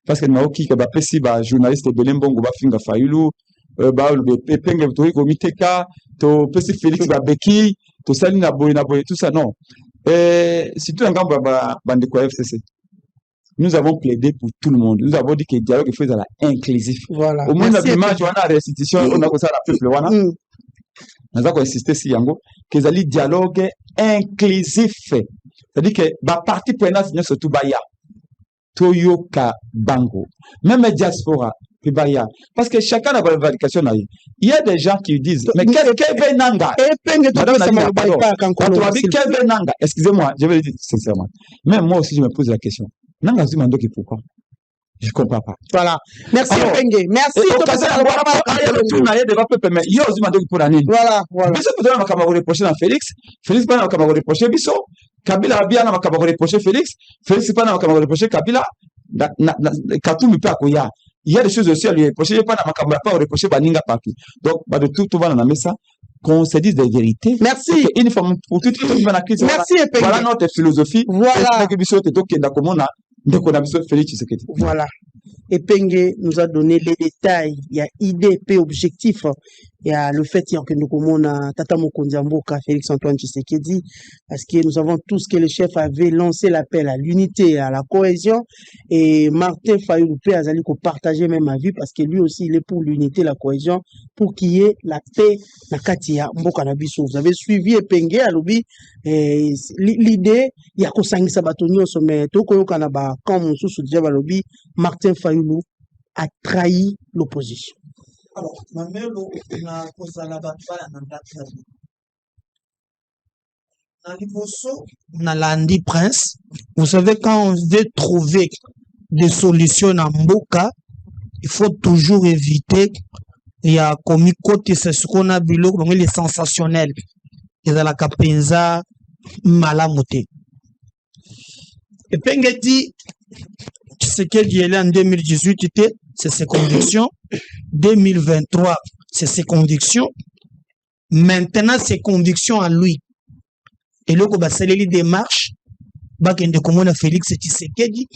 parce que nous qui ba pesi ba journaliste Belembongo ba finga Fayulu ba le penge to komiteka to pesi Félix ba beki to sali na boy tout ça non surtout en gambo ba bande ko FCC. Nous avons plaidé pour tout le monde. Nous avons dit que le dialogue est fait à la inclusif. Voilà. Au moins, on a l'image, on a la restitution, on a ça la peuple. Nous avons insisté sur Yango, que le dialogue inclusif. C'est-à-dire que la partie prenante, c'est surtout Baya, Toyoka Bango, même la diaspora, Baya. Parce que chacun a une validation. Il y a des gens qui disent, mais quel est Nanga? Excusez-moi, je vais le dire sincèrement. Même moi aussi, je me pose la question. Nanga Zumando qui pourquoi? Je comprends pas. Voilà. Merci Penge. Merci. Voilà. Biso peut-être on va reprocher à Félix. Félix pas on va reprocher Biso. Kabila bien on va reprocher Félix. Félix pas on va reprocher Kabila. Katumi pas koya. Il y a des choses aussi à lui reprocher. Pas on va pas reprocher Baninga partout. Donc de tout va dans ça. Qu'on se dise des vérités. Merci. Une fois pour toutes les Merci Penge. Voilà notre philosophie. Voilà. Voilà. Et Penge nous a donné les détails. Il y a idée, et objectif. Il y a le fait que nous avons Tata Mokonzi Mboka, Félix Antoine Tshisekedi, parce que nous avons tous que le chef avait lancé l'appel à l'unité, à la cohésion. Et Martin Fayulu Azali ko partager même ma vie parce que lui aussi il est pour l'unité, la cohésion, pour qu'il y ait la paix na Katia Mboka na biso. Vous avez suivi Penge à l'obi l'idée il y a ko sangisa batonyo sommet to ko kanaba quand mon sous déjà balobi Martin Fayulu a trahi l'opposition. Alors, ma mère, na kozala batbala na ndakala. Na liboso, na Landi Prince, vous savez, quand on veut trouver des solutions à Mboka, il faut toujours éviter, il y a comme côté, c'est ce qu'on a vu là, les sensationnels. Il y a la Kapenza, Malamote. Et Pengeti, ce qu'il y a en 2018, c'est ses convictions. 2023, c'est ses convictions. Maintenant, ses convictions à lui. Et là, c'est les démarches. Bakende komona Félix Tshisekedi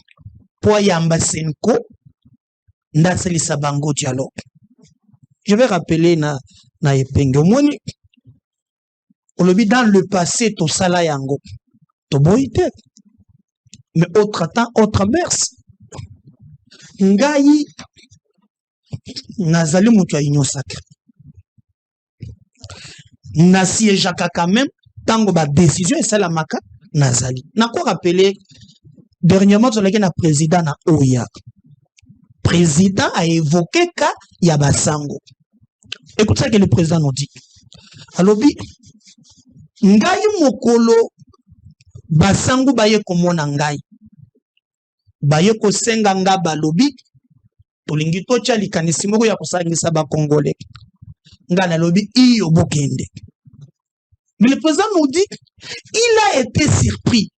pour yamba senko ndaseli sabango dialogue. Je vais rappeler na Epenge moni. Olobi dans le passé to sala yango. To boite. Mais autre temps, autre mers. Ngai nazali mutu ya union sacrée. Na siégeaka quand même tango ba décision et ça la maka nazali. Na ko rappeler dernièrement sur lequel na président na Oya. Président a évoqué ka ya basango. Écoute ça que le président nous dit. Alobi ngai mokolo basango baye komona ngai. Baye ko senga nga balobi tolingi tocha likanisi moko ya kosangisa ba congolais. Ngana lobi iyo bokende. Mais le président nous dit il a été surpris.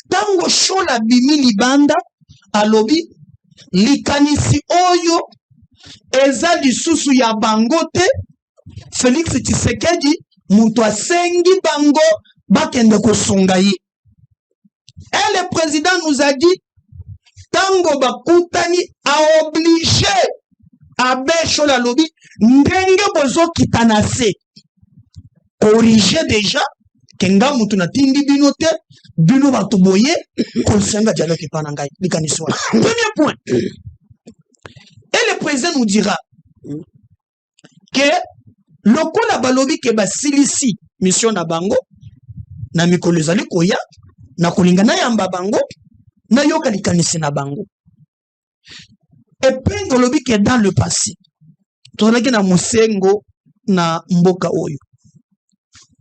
Tango shola bimi libanda alobi likanisi oyo eza lisusu ya bangote Félix Tshisekedi mutu asengi bango bakende kosunga ye. Et le président nous a dit tango bakutani a obligé abesho la lobby ndenge bozo kitanase corriger déjà kenga mutu na tindi bino te bino batuboye konsenga dialogue pana ngai likanisi wa. Premier point. Et le président nous dira que lokola balobi ke basilisi mission na bango na mikolo ezali koya na kolingana yamba bango na yoka likanisi na bango. Et puis ngolobi ke dans le passé tolaki na musengo na mboka oyo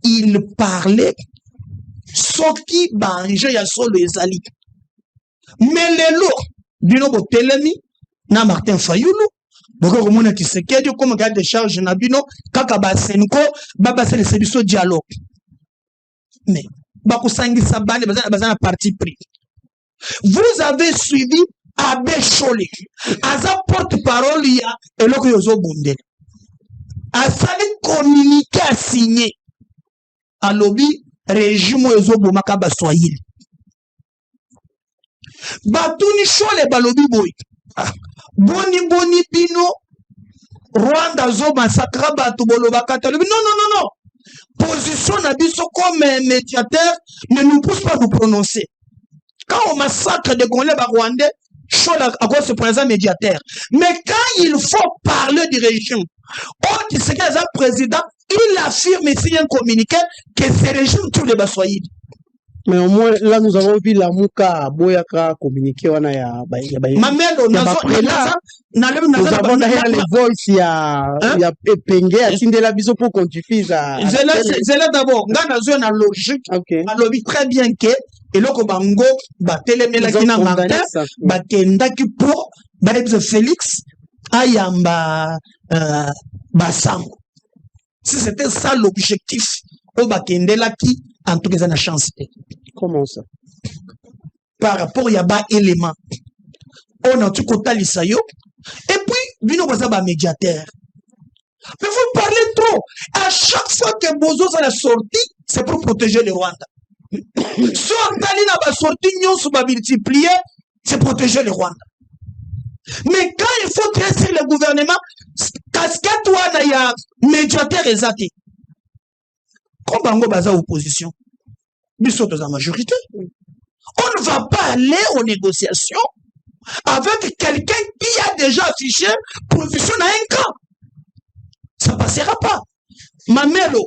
il parlait soki banje ya solo ezali mais lelo bino botelemi na Martin Fayulu boko komona Tshisekedi comme garde de charge na bino kaka basenko babasele sebiso dialogue mais bakusangisa bane bazana parti pris. Vous avez suivi Abbé Cholé aza porte-parole ya eloko yozo bundel asali communiqué a signé alobi régime yozo bomaka ba Swahili batuni shole balobi boy boni bino Rwanda zo massacre batu boloba katalobi non position na biso comme médiateur ne nous pousse pas à nous prononcer quand on massacre des Congolais rwandais shole à quoi se présente médiateur mais quand il faut parler du régime tu sais que le président il affirme ici un communiqué que ce régime tous les bassoïdes. Mais au moins, là, nous avons vu la Mouka Boyaka communiquer. On a Mamelo, nous avons les voices, il y a Pengue, il y a Biso pour qu'on diffuse. C'est là d'abord, on a une logique, on lobby très bien que, et là, Bango, Téléméla Martin, Bakendaki pour, Félix, Ayamba, Bassango. Si c'était ça l'objectif, au Bakendela qui, en tout cas, ça n'a chance. Comment ça? Par rapport à bas élément. On a tout côté l'Issayo. Et puis, Bino Bazaba médiateur. Mais vous parlez trop. À chaque fois que Bozo a sorti, c'est pour protéger le Rwanda. Soit Talina va sortir, nous va multiplier, c'est protéger le Rwanda. Mais quand il faut dresser le gouvernement, casquette ou il y a médiateur exaté. Comme Bango Baza opposition, nous sommes dans la majorité. On ne va pas aller aux négociations avec quelqu'un qui a déjà affiché position à un camp. Ça ne passera pas. Mamelo,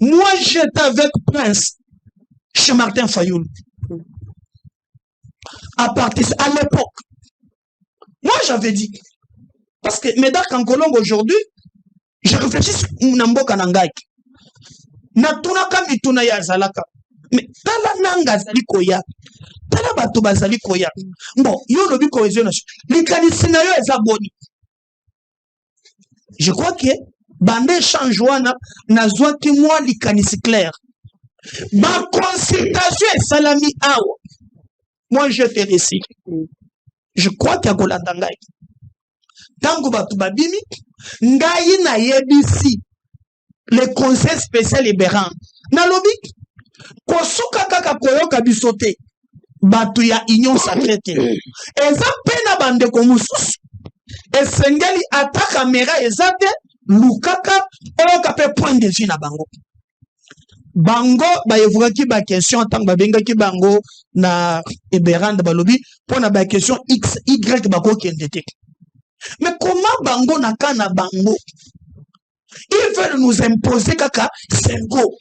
moi j'étais avec Prince chez Martin Fayoul. À l'époque, moi j'avais dit, parce que Médard Kankolong aujourd'hui, je réfléchis sur Namboka Nangaï. Natunaka mituna ya zalaka. Mais tala nanga zali koya. Tala bato bazali koya. Bon, yo lobi cohésion nationale. Likanisi na yo eza boni. Je crois que bande échange wana nazwaki moi likanisi clair. Ba consultation et salami awa. Moi je fais récit. Je crois qu'il y a kolanda ngai. Tango bato babimi ngai na yebisi. Le conseil spécial libéral. Nalobi, kosuka kaka koyoka bisote, batu ya union sacrée. Eza pena bande komusus. Esengeli ata caméra ezate, lukaka, oyoka pe point de vue na bango. Bango, ba yevuka ki ba question, tant ba benga ki bango na eberan de balobi, pona ba question X, Y bako kendete. Mais comment bango na kana bango? Ils veulent nous imposer kaka sengo.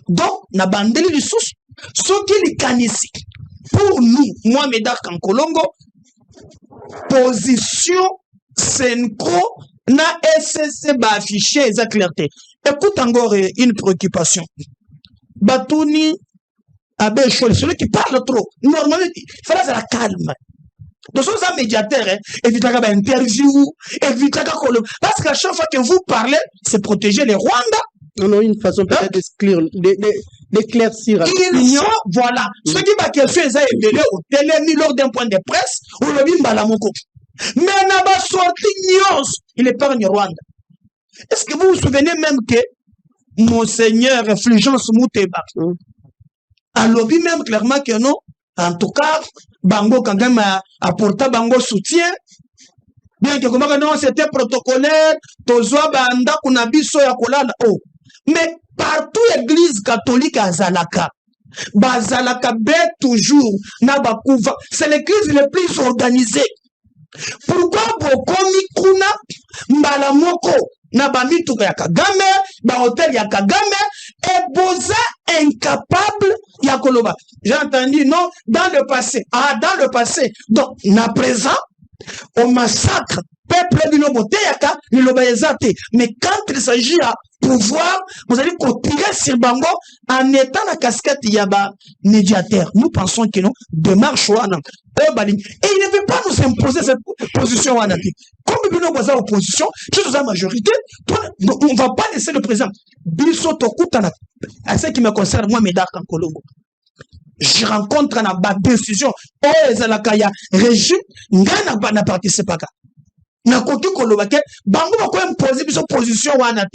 Donc, na bandeli li sous, ce qui les canisi. Pour nous, moi, Médard Kankolongo, position senko na SSC ba affiché eza clarté. Écoute encore une préoccupation. Batouni Abe Chol, celui qui parle trop. Normalement, il fallait être calme. Donc, ce sont médiateurs, évitez une interview, évitez parce qu'à chaque fois que vous parlez, c'est protéger les Rwandais. Non, une façon peut-être d'éclaircir. Voilà. Ce qui va question, ils ont élevé au télé, mis lors d'un point de presse, ou le bimbalamoko. Mais n'a pas sorti news, il épargne Rwanda. Est-ce que vous vous souvenez même que Monseigneur Fulgence Mouteba a lobby même clairement que non? En tout cas, Bango quand même a apporté Bango soutien. Bien que comme non, c'était protocolaire, Tozoa Banda Kunabiso ya kolala. Oh. Mais partout l'église catholique à Zalaka, Bazalaka bet toujours Nabakouva. C'est l'église la plus organisée. Pourquoi Bokomi Kuna Mbalamoko Nabamitu ya Kagame, ba hôtel ya Kagame, et Boza incapable Yakoloba. J'ai entendu non dans le passé. Ah, dans le passé. Donc, na présent, au massacre, peuple Binoboteaka, Nilobaezate. Mais quand il s'agit à pouvoir, vous allez tirer sur Bango en étant la casquette Yaba médiateur. Nous pensons que non, démarche Wana. Et il ne veut pas nous imposer cette position Wana. Comme nous sommes en opposition, je suis en majorité, on ne va pas laisser le président. Biso Tokutana, à ce qui me concerne, moi, Médard Kankolongo. Je rencontre une décision. Oh, Zalakaya, régime, n'a participé pas. N'a côté Kolobake, Bango va quand même poser une position Wana.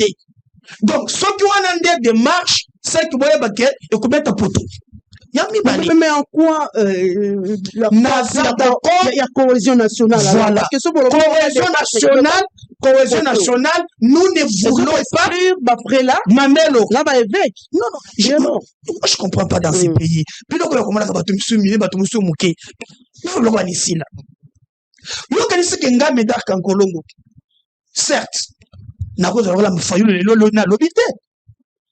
Donc, ceux qui ont des démarches, c'est qui vont et qu'on mette à poteau. Mais en quoi il y a cohésion nationale? Voilà. Parce que cohésion nationale, nous ne voulons pas. Après là, Mamelo. Là, bah, évêque. Non. Je ne comprends pas dans ces pays. Puis donc, comment on a soumis, mouké. Il faut le ici là. L'organisme qui est médard en Colombo. Certes, n'a pas de faillite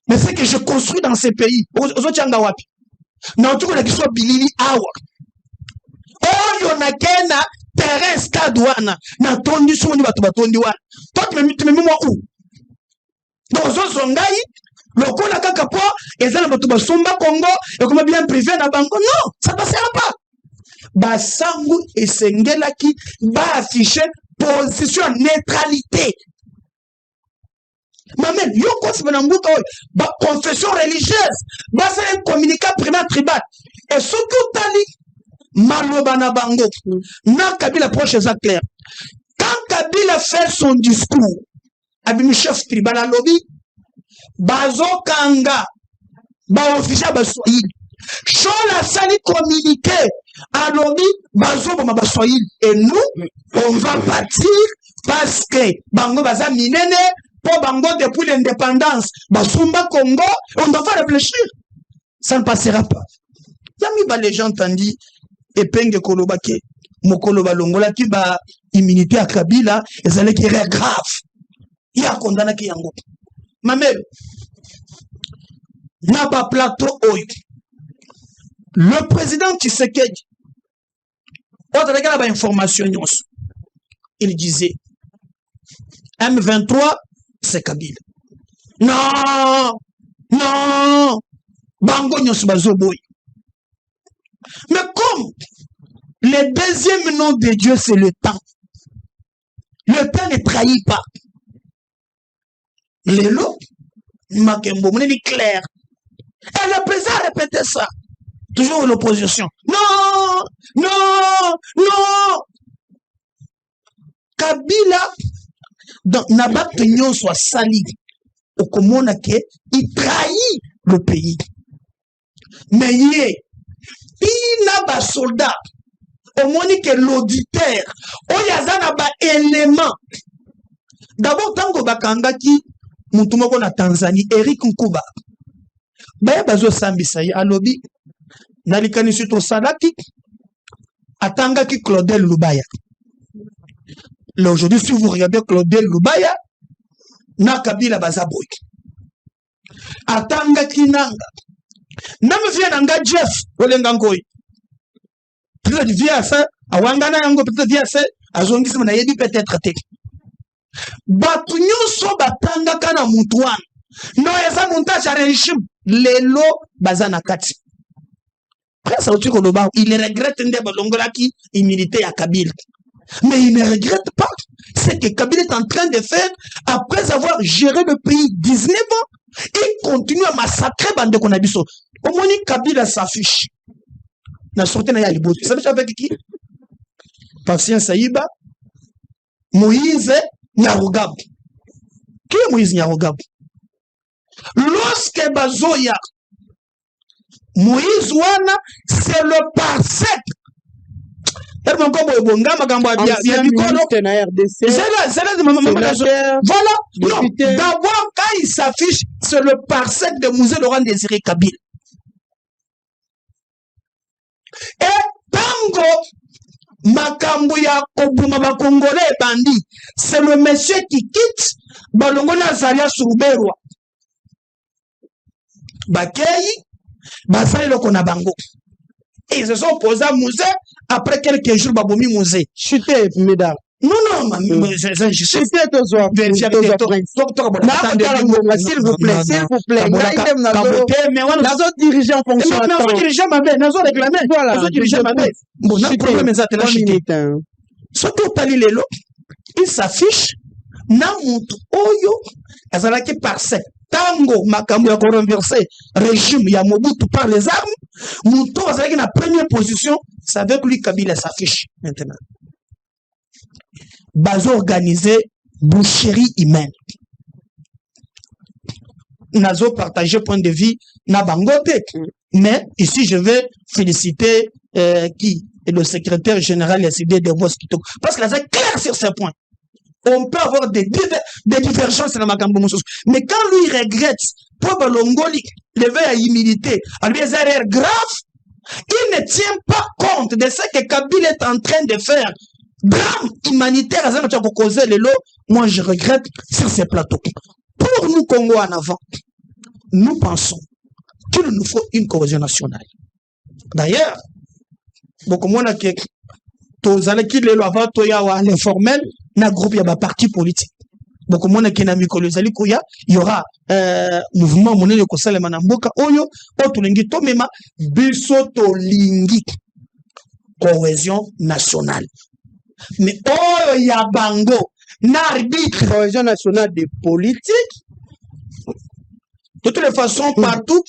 mais c'est que je construis dans ces pays. Aux autres wapi. Na tout la soit bilili awa. Oh yo na kena terrain stade wana na tondi soni batu batondi wana. Toi tu me moi où? Dans zo ngai lokola kaka po ezala batu basomba Congo et comme bien privé na bango. Non, ça passera pas. Basangu esengelaki ba afficher position neutralité. Maman, yo quoi c'est ba confession religieuse, ba c'est un communicat primaire tribal. Et surtout tali malobana bango. Na Kabila proche ça clair. Quand Kabila fait son discours, abimi chef tribal à lobby, bazo kanga, ba officiel ba soyil. Chola sali communiqué à lobby, bazo ba soyil. Et nous, on va partir parce que bango baza minene. Pour Bango depuis l'indépendance, Basumba Congo, on doit faire réfléchir. Ça ne passera pas. Yami les gens t'ont dit, et penge kolobake, mokoloba longola qui ba immunité à Kabila, et ça n'est qu'erreur grave. Il y a condamné qui yango. Mamel, n'a pas plateau oï. Le président Tshisekedi, on a regardé l'information, il disait, M23, c'est Kabila. Non, Bango nyos bazoboy. Mais comme le deuxième nom de Dieu, c'est le temps. Le temps ne trahit pas. Lélo, Makembo, mon est clair. Et le président a répété ça. Toujours l'opposition. Non. Kabila, donc, Nabat Nyon soit sali. Au commun, il trahit le pays. Mais il n'a pas soldat. Au moins que l'auditeur, il y a un élément. D'abord, tant que Bakanga qui, Moutoumoko na Tanzanie, Eric Nkuba, Baya Bazo Sambisaï, à lobby, Nalikani Suto Salaki, Atanga qui Claudel Lubaya. Là, aujourd'hui, si vous regardez Claudel Lubaya, na Kabila Bazaboy. Atanga Kinanga. Nam vient nanga Jeff, Olengangoi. Peut-être via ça, à Wangana Yango, peut-être via ça, à Zongis Manayebi peut-être tek. Batunyo so batanga kana mutuan. No yasa montage à régime. Lelo Bazana Kati. Après ça, il regrette qui immunité à Kabila. Mais il ne regrette pas. C'est que Kabila est en train de faire, après avoir géré le pays 19 ans, il continue à massacrer Bande Konabiso. Au moins, Kabila s'affiche. Na sorti na ya liboto. Vous savez avec qui? Patient Saïba, Moïse Nyarugab. Qui est Moïse Nyarugab? Lorsque Bazoya, Moïse Wana, c'est le parsec. Voilà. Non. D'abord, quand il s'affiche, c'est le parsec de Musée Laurent Désiré Kabila. Et Tango, Makambuya, Kobuma, Congolais, bandit, c'est le monsieur qui quitte Balongona Zaria Souberwa. Bakei, Basale Lokona Bango. Et ils se sont posés à musée après quelques jours, Babomi musée. Chuté, mesdames. Non, c'est chuté, s'il vous plaît, mais on a dirigé en fonction de temps. Dirigeant ma belle, nous réclamé. Voilà, nous dirigeant ma belle. Bon, notre problème est ça, c'est la chuté. Surtout, Talilelo, il s'affiche, Namutu, Oyo, Azalaki par cette. Tango, Makambu a renversé régime, il y a Mobutu par les armes. Mouton, c'est la première position, c'est avec lui Kabila s'affiche maintenant. Bazo organisé boucherie humaine. Nazo partagé point de vue na bangote. Mais ici, je vais féliciter qui est le secrétaire général SID de Vos Kitoko. Parce que là, c'est clair sur ce point. On peut avoir des divergences dans ma campagne. Mais quand lui regrette, pour Balongoli, lever à humilité, à lui des erreurs graves, il ne tient pas compte de ce que Kabila est en train de faire. Drame humanitaire, à ça, pour causer les lots. Moi, je regrette sur ces plateaux. Pour nous, Congo en avant, nous pensons qu'il nous faut une cohésion nationale. D'ailleurs, beaucoup moins que tous allez qui les lois à l'informel, na groupe ya ba parti politique. Beaucoup moins que na mikolo zali kuya, il y aura mouvement monene ko salema na mboka oyo otulengi to mema biso to lingi cohésion nationale. Mais oyo ya bango na arbitre cohésion nationale des politiques. De toutes les façons, partout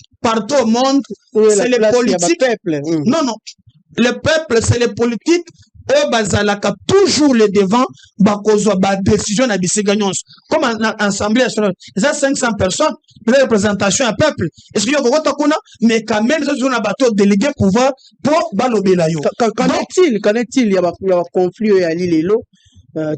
au monde, c'est les politiques. Non, non. Le peuple, c'est les politiques. Eux, bazalaka toujours le devant, bakozwa ba décision na bisegagnons. Comme en assemblée nationale, il y a 500 personnes, la représentation à peuple. Est-ce qu'il y a encore kuna, mais quand même, ils ont un bateau délégué pouvoir pour balobela yo. Qu'en est-il? Il y a un conflit à l'île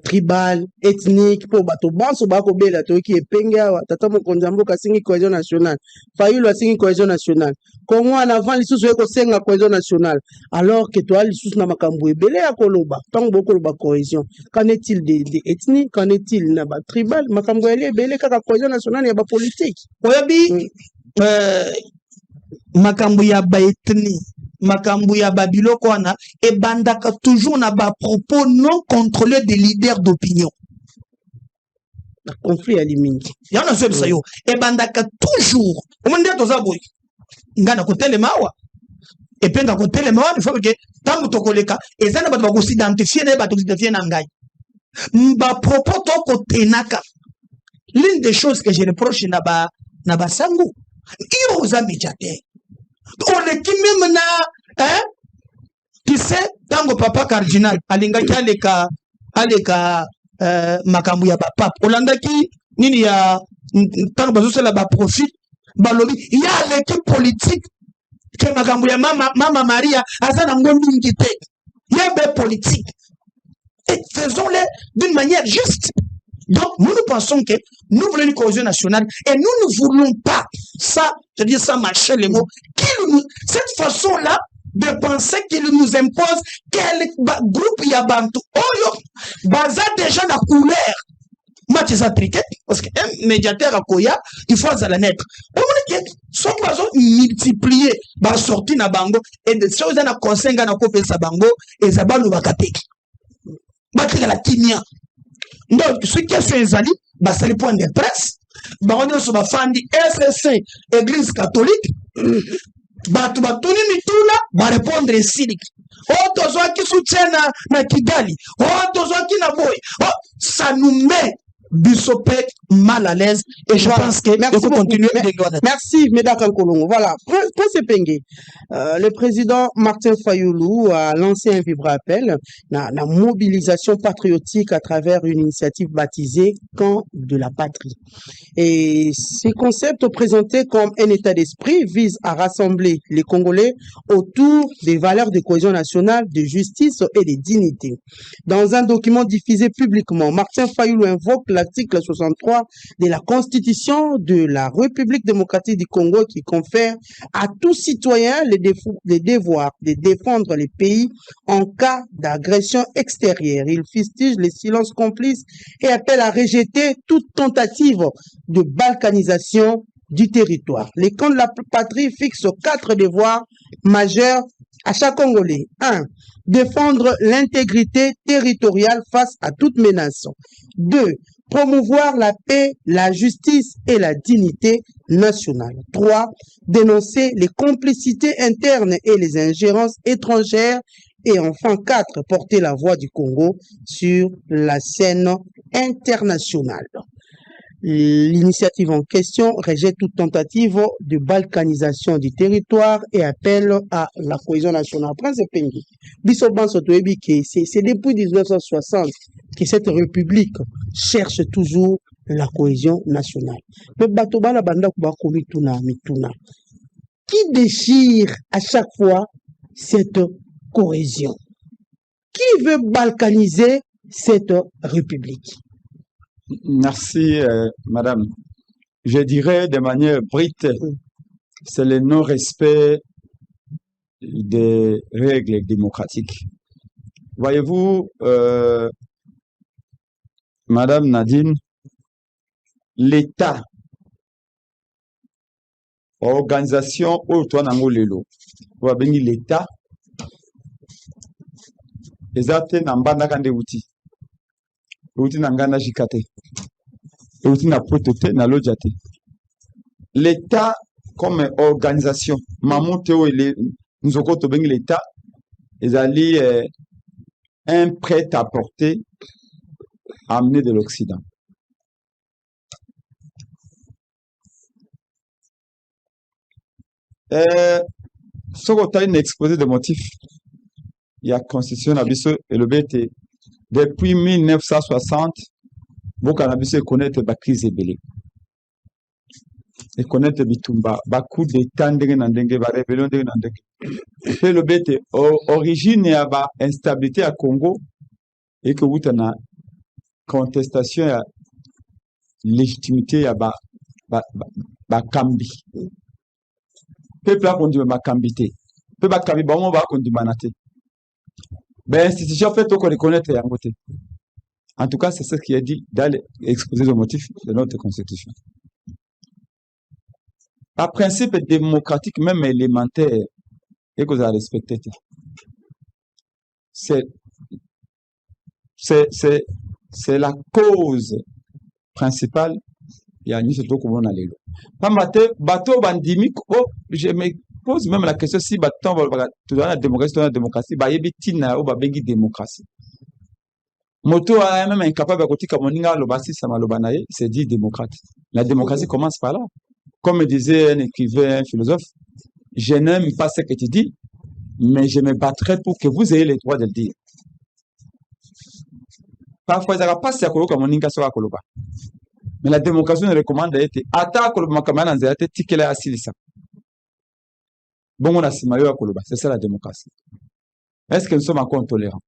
tribal, ethnique, pour bateau banso bako bela to qui est penga, tata mo konzambo ka singi cohésion nationale. Fayulu a singi cohésion nationale. Congo en avant les sous ko senga cohésion nationale. Alors que toi les sous na makambo ebele ya koloba. Tant beaucoup ba cohésion. Qu'en est-il des ethnies? Qu'en est-il na ba tribal? Makambo ebele ka cohésion nationale ya ba politique. Oyabi makambo ya ba ethnie. Makambu ya babiloko wana e bandaka toujours na ba propos non contrôlés des leaders d'opinion. Conflit à limite. Yana se bisayo e bandaka toujours. Omonde toza boy. Ngana ko telemawa. E penga ko telemawa il faut que tangu tokoleka ezana bato ba s'identifier na bato s'identifier na ngai. Ba propos to ko tenaka. L'une des choses que je reproche na ba sangu. Iyo oza médiateur. On est qui même na, hein? Tu sais, tango papa cardinal, alingaki aleka makambu ya pape. Olandaki nini ya tango bazo la ba profit, balobi il y a l'équipe politique que makambu ya mama Maria azana ngombi ngite. Il y a des politiques. Et faisons-les d'une manière juste. Donc, nous pensons que nous voulons une cohésion nationale et nous ne voulons pas ça, je dis ça, marcher les mots, cette façon-là de penser qu'il nous impose quel groupe il y a bantu. Oh, baza déjà la couleur. Match ça triquet, parce qu'un médiateur à Koya, il faut à la naître. On dit que son bazo multiplier, ba sorti na bango, et de choses na conseil na kope sa bango, et ça va nous bakate. Battre la timia. Donc, ce qui est fait Zali, c'est le point de presse. On est sur la fin du SSC, Église catholique. Batu batuni mitula, ba répondre ici. Oh, tozo qui soutient na Kigali. Oh, tozo qui na boy. Oh, ça nous met Bissopé mal à l'aise. Et je pense que il faut continuer. Merci, Médak Nkolongo. Voilà. Prince Pengue, le président Martin Fayoulou a lancé un vibrant appel à la mobilisation patriotique à travers une initiative baptisée Camp de la patrie. Et ces concepts présentés comme un état d'esprit visent à rassembler les Congolais autour des valeurs de cohésion nationale, de justice et de dignité. Dans un document diffusé publiquement, Martin Fayoulou invoque l'article 63 de la Constitution de la République démocratique du Congo qui confère à tout citoyen le devoir de défendre le pays en cas d'agression extérieure. Il fustige les silences complices et appelle à rejeter toute tentative de balkanisation du territoire. Les camps de la patrie fixent 4 devoirs majeurs à chaque Congolais. 1. Défendre l'intégrité territoriale face à toute menace. 2. Promouvoir la paix, la justice et la dignité nationale. 3. Dénoncer les complicités internes et les ingérences étrangères. Et enfin, 4. Porter la voix du Congo sur la scène internationale. L'initiative en question rejette toute tentative de balkanisation du territoire et appelle à la cohésion nationale. Prince Pengue, c'est depuis 1960 que cette république cherche toujours la cohésion nationale. Mais Batoba la banda kuba komi tuna mituna. qui déchire à chaque fois cette cohésion? Qui veut balkaniser cette république? Merci, madame. Je dirais de manière brute, c'est le non-respect des règles démocratiques. Voyez-vous, madame Nadine, l'État, organisation autour lelo, l'État, ezate nambanda kande uti nangana jikate, uti na protote na lojate. L'État comme organisation, mamuteo ele nzokoto bengi l'État, ezali un prêt-à-porter amené de l'Occident. Ce qu'on a une exposé de motifs, il y a constitution Nabiso et le BT. Depuis 1960, beaucoup Nabiso connaît la crise ébélée. Et connaît Bitumba, beaucoup de temps de la rébellion de Nandenge. Et le BT, origine et instabilité à Congo, et que vous avez contestation à légitimité à Kambi. Peuple a conduit ma Kambité. Peuple a Kambi, bon, on va conduire Manate. Ben, institution fait tout qu'on reconnaître et en côté. En tout cas, c'est ce qui est dit dans l'exposé de motifs de notre constitution. Par principe démocratique, même élémentaire, et que vous avez respecté. C'est la cause principale. Il y a une chose qu'on a allé. Bateau bandimi, je me pose même la question si bateau tu dois la démocratie, bah yebitina ou bah bengi démocratie. Moto a même incapable de côté comme on a le bassi ça malobanaye, c'est dit démocrate. La démocratie commence par là. Comme disait un écrivain, un philosophe, je n'aime pas ce que tu dis, mais je me battrai pour que vous ayez le droit de le dire. Parfois, ça va pas se comme on a sur Koloba. Mais la démocratie ne recommande d'être attaque Koloba Kamana en zéate tikela asilisa. Bon, on a simayo à Koloba. C'est ça la démocratie. Est-ce que nous sommes encore tolérants?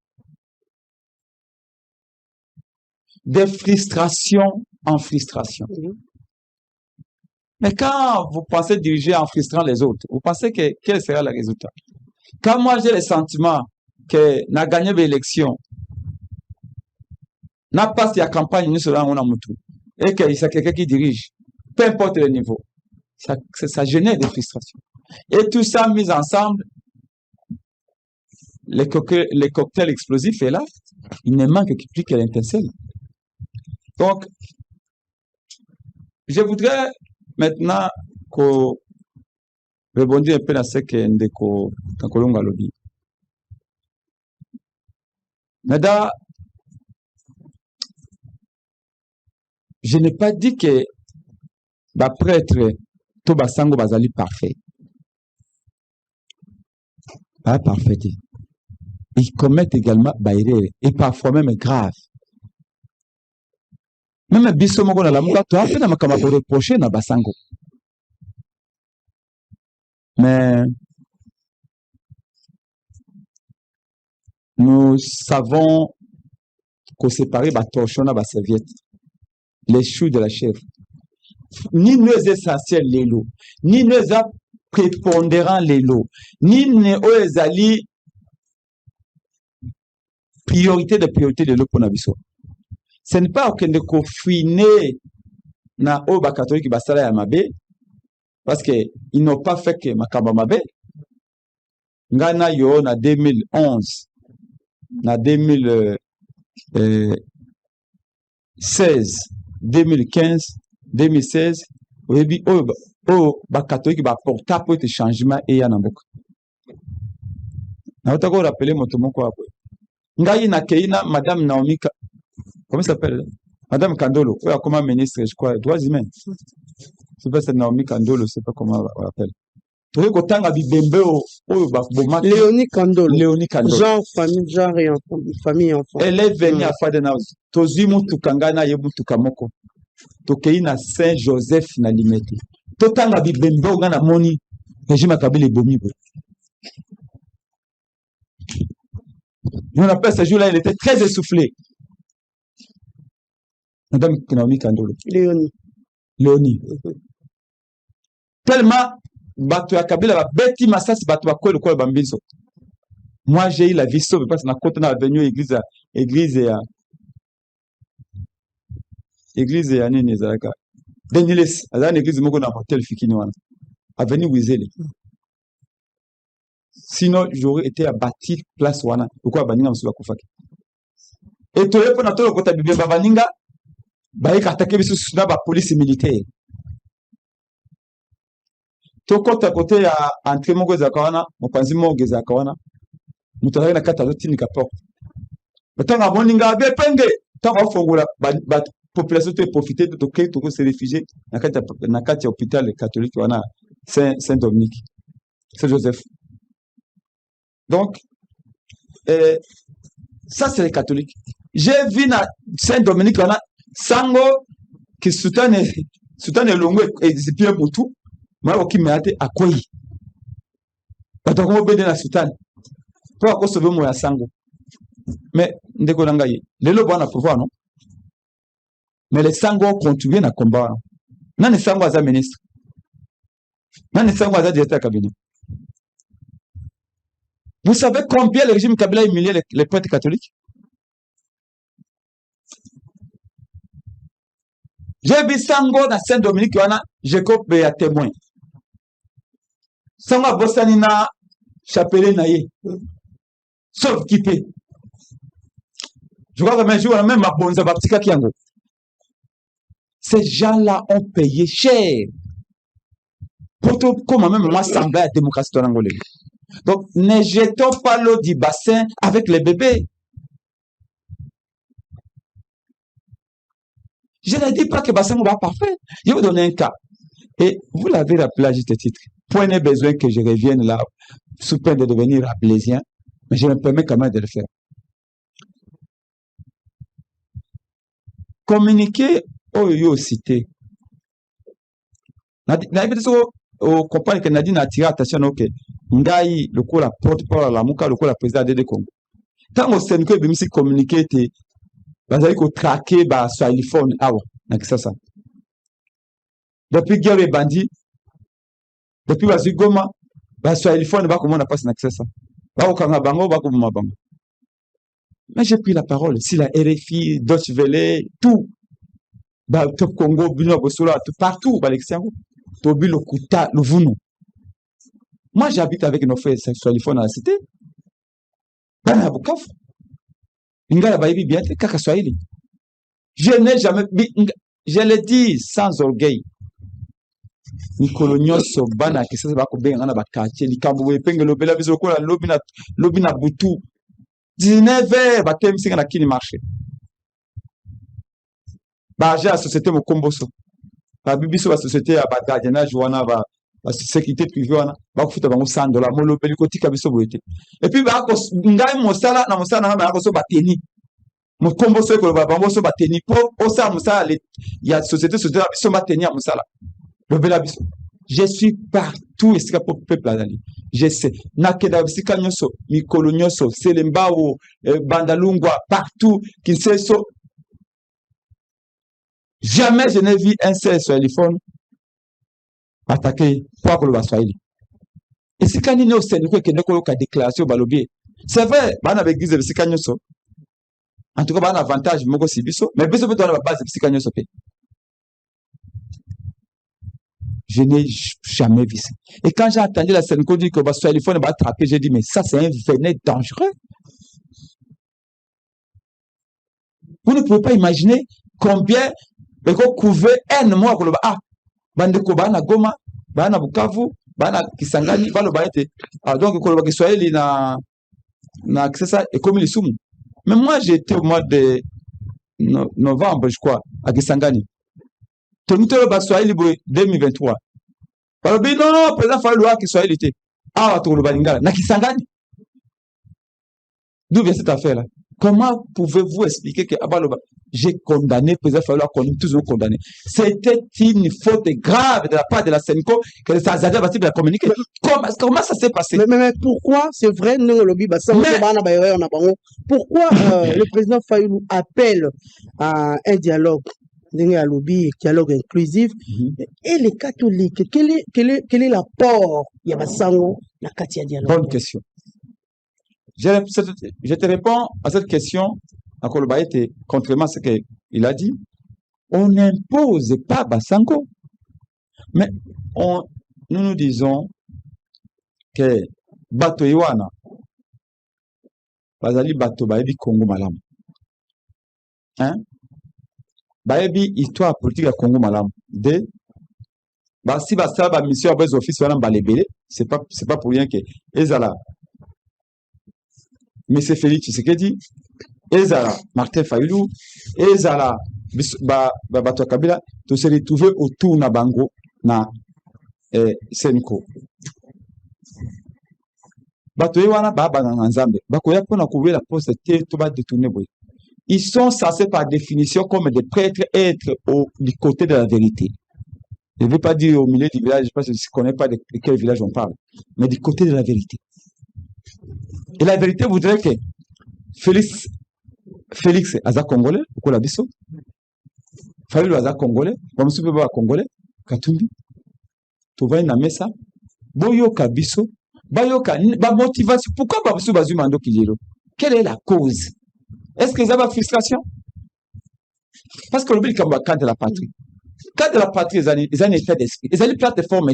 Des frustrations en frustration. Mais quand vous pensez diriger en frustrant les autres, vous pensez que quel sera le résultat? Quand moi j'ai le sentiment que n'a gagné l'élection, n'a pas la campagne, nous serons en Amoutou, et que c'est quelqu'un qui dirige, peu importe le niveau, ça génère des frustrations. Et tout ça mis ensemble, les cocktails explosifs est là, il ne manque plus que l'intercelle. Donc, je voudrais maintenant qu'on rebondisse un peu dans ce que Ndeko Kankolonga lobby. Nada, je n'ai pas dit que les prêtres, Toba Sango Bazali parfait. Pas parfait. Ils commettent également des erreurs, et parfois même graves. Même biso moko na lamuka to ape na makama ko reprocher na basango. Mais nous savons qu'on sépare ba torchon na ba serviette. Les choux de la chèvre. Ni nos essentiels les lots, ni nos prépondérants les lots, ni nos ezali priorité de l'eau pour nabiso. Ce n'est pas que nous confinons na oba catholique basala ya mabe parce que ils n'ont pas fait que makamba mabe. Ngana yo na 2011 na 2016 2015 2016 oyebi o ba catholique ba porta pour te changement et ya na mboka. Na otako rappeler moto moko hapo. Ngai na keina madame Naomi comment ça s'appelle? Madame Kandolo, oui, comme ministre, je crois, droits humains. C'est pas Naomi Kandolo, je sais pas comment on l'appelle. Léonie Kandolo. Léonie Kandolo. Genre, famille et enfant. Elle est venue à Fadenhouse. Tozimu Tukangana Yebu Tukamoko. Tokei na Saint-Joseph na Limete. Totanga bibembe ogana moni. régime à Kabila et Bomi. On appelle ce jour-là, il était très essoufflé. Madame Naomi Kandolo. Léonie. Tellement, bato ya Kabila va beti masasi bato ba le bambiso. Moi, j'ai eu la vie sauve parce que na côté na avenue église ya nini ezalaka. Deniles, azana église moko na hotel fikini wana. Avenue Wizeli. Sinon, j'aurais été à bâtir place wana. Pourquoi baninga msuba kufaki? Et toi, pour notre côté bibé baninga, baïk attaqué biso suna ba police militaire. To côté ya entrée moko za kawana, mopanzi moko za kawana. Mutala na kata loti ni kapok. Batanga moninga be penge, tanga fongola ba population te profiter de toke to se réfugier na kata hôpital catholique wana Saint-Dominique. Saint-Joseph. Donc, ça c'est les catholiques. J'ai vu dans Saint-Dominique, on a Sango qui soutient le longo et c'est bien pour tout. Moi, qui m'a été à quoi? Pas de comment bénir la soutane. Pour encore sauver moi à Sango. Mais, ndeko nangaye, les lobes on a pouvoir, non? Mais les Sango contribuent à combat. Non, les Sango à ministre. Non, les Sango à directeur cabinet. Vous savez combien le régime Kabila a humilié les prêtres catholiques? J'ai vu Sango dans Saint-Dominique, je coupe à témoin. Sango a Bossanina, chapelet naïe. Sauf qui peut. Je crois que même jour, même ma bonne Zabatika Kiango. Ces gens-là ont payé cher. Pour tout, comme même moi, semblait à la démocratie de l'Angolais. Donc, ne jetons pas l'eau du bassin avec les bébés. Je ne dis pas que le bassin va parfait. Je vais vous donner un cas. Et vous l'avez rappelé à juste titre. Point n'est besoin que je revienne là, sous peine de devenir ablaisien, mais je me permets quand même de le faire. Communiquer aux cités. Au compagnie que Nadine a attiré attention au Ndaï, le coup la porte-parole la Mouka, le coup la président de Congo. Tant au Sénégal, il y a communiqué, il y a traqué sur iPhone, ça. Depuis guerre et bandit, depuis Basu Goma, sur iPhone, il y a comment on a passé ça. Mais j'ai pris la parole. Si la RFI, Deutsche Welle, tout, Top Congo, Bino Bosola, partout, l'extérieur. Tobi le Kuta, le Vounou. Moi, j'habite avec nos frères sur iPhone dans la cité. Dans la Bukavu. Ingala Baïbi bien, Kaka Swahili. Je n'ai jamais, je l'ai dit sans orgueil. Nicolonio Sobana, qui s'est battu bien dans la quartier, les Kaboué, Pengelo, Bella Bizoko, la Lobina Boutou. 19h, Batem Singa Kini marché. J'ai la société Mokomboso. La Bibiso, la société à Badadjana, Joana, la sécurité privée, va vous faire $100, mon lopé, le côté Kabiso Boité. Et puis, Ngai Mosala, na Mosala, na Makoso Bateni. Mon combo, c'est que le Bamboso Bateni, pour Osa Moussala, il y a société, Biso Bateni à Moussala. Le Belabiso. Je suis partout, et c'est pour le peuple à je sais. Nakeda Bisika Nyoso, Mikolo Nyoso, Selembao, Bandalungwa, partout, Kinseso. Jamais je n'ai vu un seul Swahiliphone attaquer pour que le Swahili. Et si quand il y a au Sénégal qui a déclaration au Balobier, c'est vrai, on a l'église de Sikanyoso. En tout cas, on a un avantage, mais Biso peut donner la base de Sikanyoso. Je n'ai jamais vu ça. Et quand j'ai entendu la Sénégal dire que le Swahiliphone va attraper, j'ai dit, mais ça, c'est un venin dangereux. Vous ne pouvez pas imaginer combien il faut couvrir un mois pour le bande ko bana Goma, bana Bukavu, bana Kisangani, bana baete. Donc ko le Kiswahili na c'est ça et comme les soum. Mais moi j'étais au mois de novembre je crois à Kisangani. Tout le Kiswahili 2023. Alors non président fa loi Kiswahili était. To le Balingala na Kisangani. D'où vient cette affaire là? Comment pouvez-vous expliquer que Abaloba, j'ai condamné, président Fayulu a toujours condamné. C'était une faute grave de la part de la Senko que les Azadis va communiquer. Comment ça s'est passé? Mais pourquoi, c'est vrai, pourquoi le président Fayulu appelle à un dialogue, dialogue inclusif, et les catholiques, quel est l'apport il y a la Katia dialogue? Bonne question. Je te réponds à cette question, à Kolobaïte, contrairement à ce qu'il a dit. On n'impose pas Basango. Mais nous disons que Bato Iwana, Bazali Bato Baebi Congo Malam. Hein? Baebi histoire politique à Congo Malam. Si Basa ba mission avec office wana balebele, c'est pas pour rien que Ezala Monsieur Félix Tshisekedi, Ezala Martin Fayulu, Ezala Bato Kabila, to se retrouver autour na bango na Senko. Bato wana ba na Nzambe, bakoya pona couver la poste te to ba détourner boy. Ils sont censés par définition comme des prêtres être du côté de la vérité. Je ne veux pas dire au milieu du village, parce que je ne connais pas de quel village on parle, mais du côté de la vérité. Et la vérité voudrait que Félix Aza Congolais, ou la biso, Fayulu Aza Congolais, comme si vous Congolais, Katumbi, Touva na mesa, Boyoka biso, Bayoka, ba motivation, pourquoi Babiso Bazumando Kijiro? Quelle est la cause? Est-ce qu'ils ont la frustration? Parce que l'oubli comme cadre de la patrie. Cadre de la patrie, ils ont un état d'esprit, ils ont une plateforme.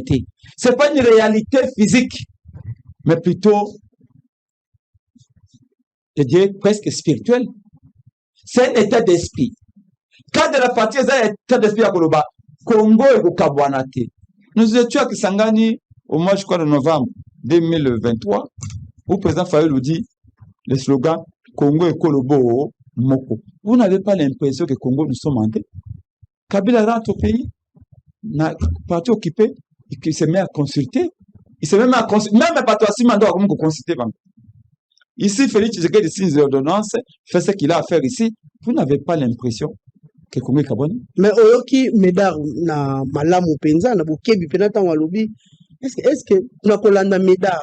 Ce n'est pas une réalité physique, mais plutôt, je dirais presque spirituel. C'est un état d'esprit. Quand de la partie, c'est un état d'esprit à Koloba. Congo et Kabwanate. Nous étions à Kisangani au mois, je crois, de novembre 2023, où le président Fayulu dit le slogan Congo et Kolobo Moko. Vous n'avez pas l'impression que Congo nous sommes en paix? Kabila rentre au pays, n'a parti occupé, il se met à consulter. Il se met à consulter. Même pas toi, si Mando a comment consulter. Ici, Félix Tshisekedi signe l'ordonnance, fait ce qu'il a à faire ici. Vous n'avez pas l'impression que Congo est Kabone? Mais Oyoki Medar na malamu penza na bukebi penata walobi. Est-ce que na kolanda Medar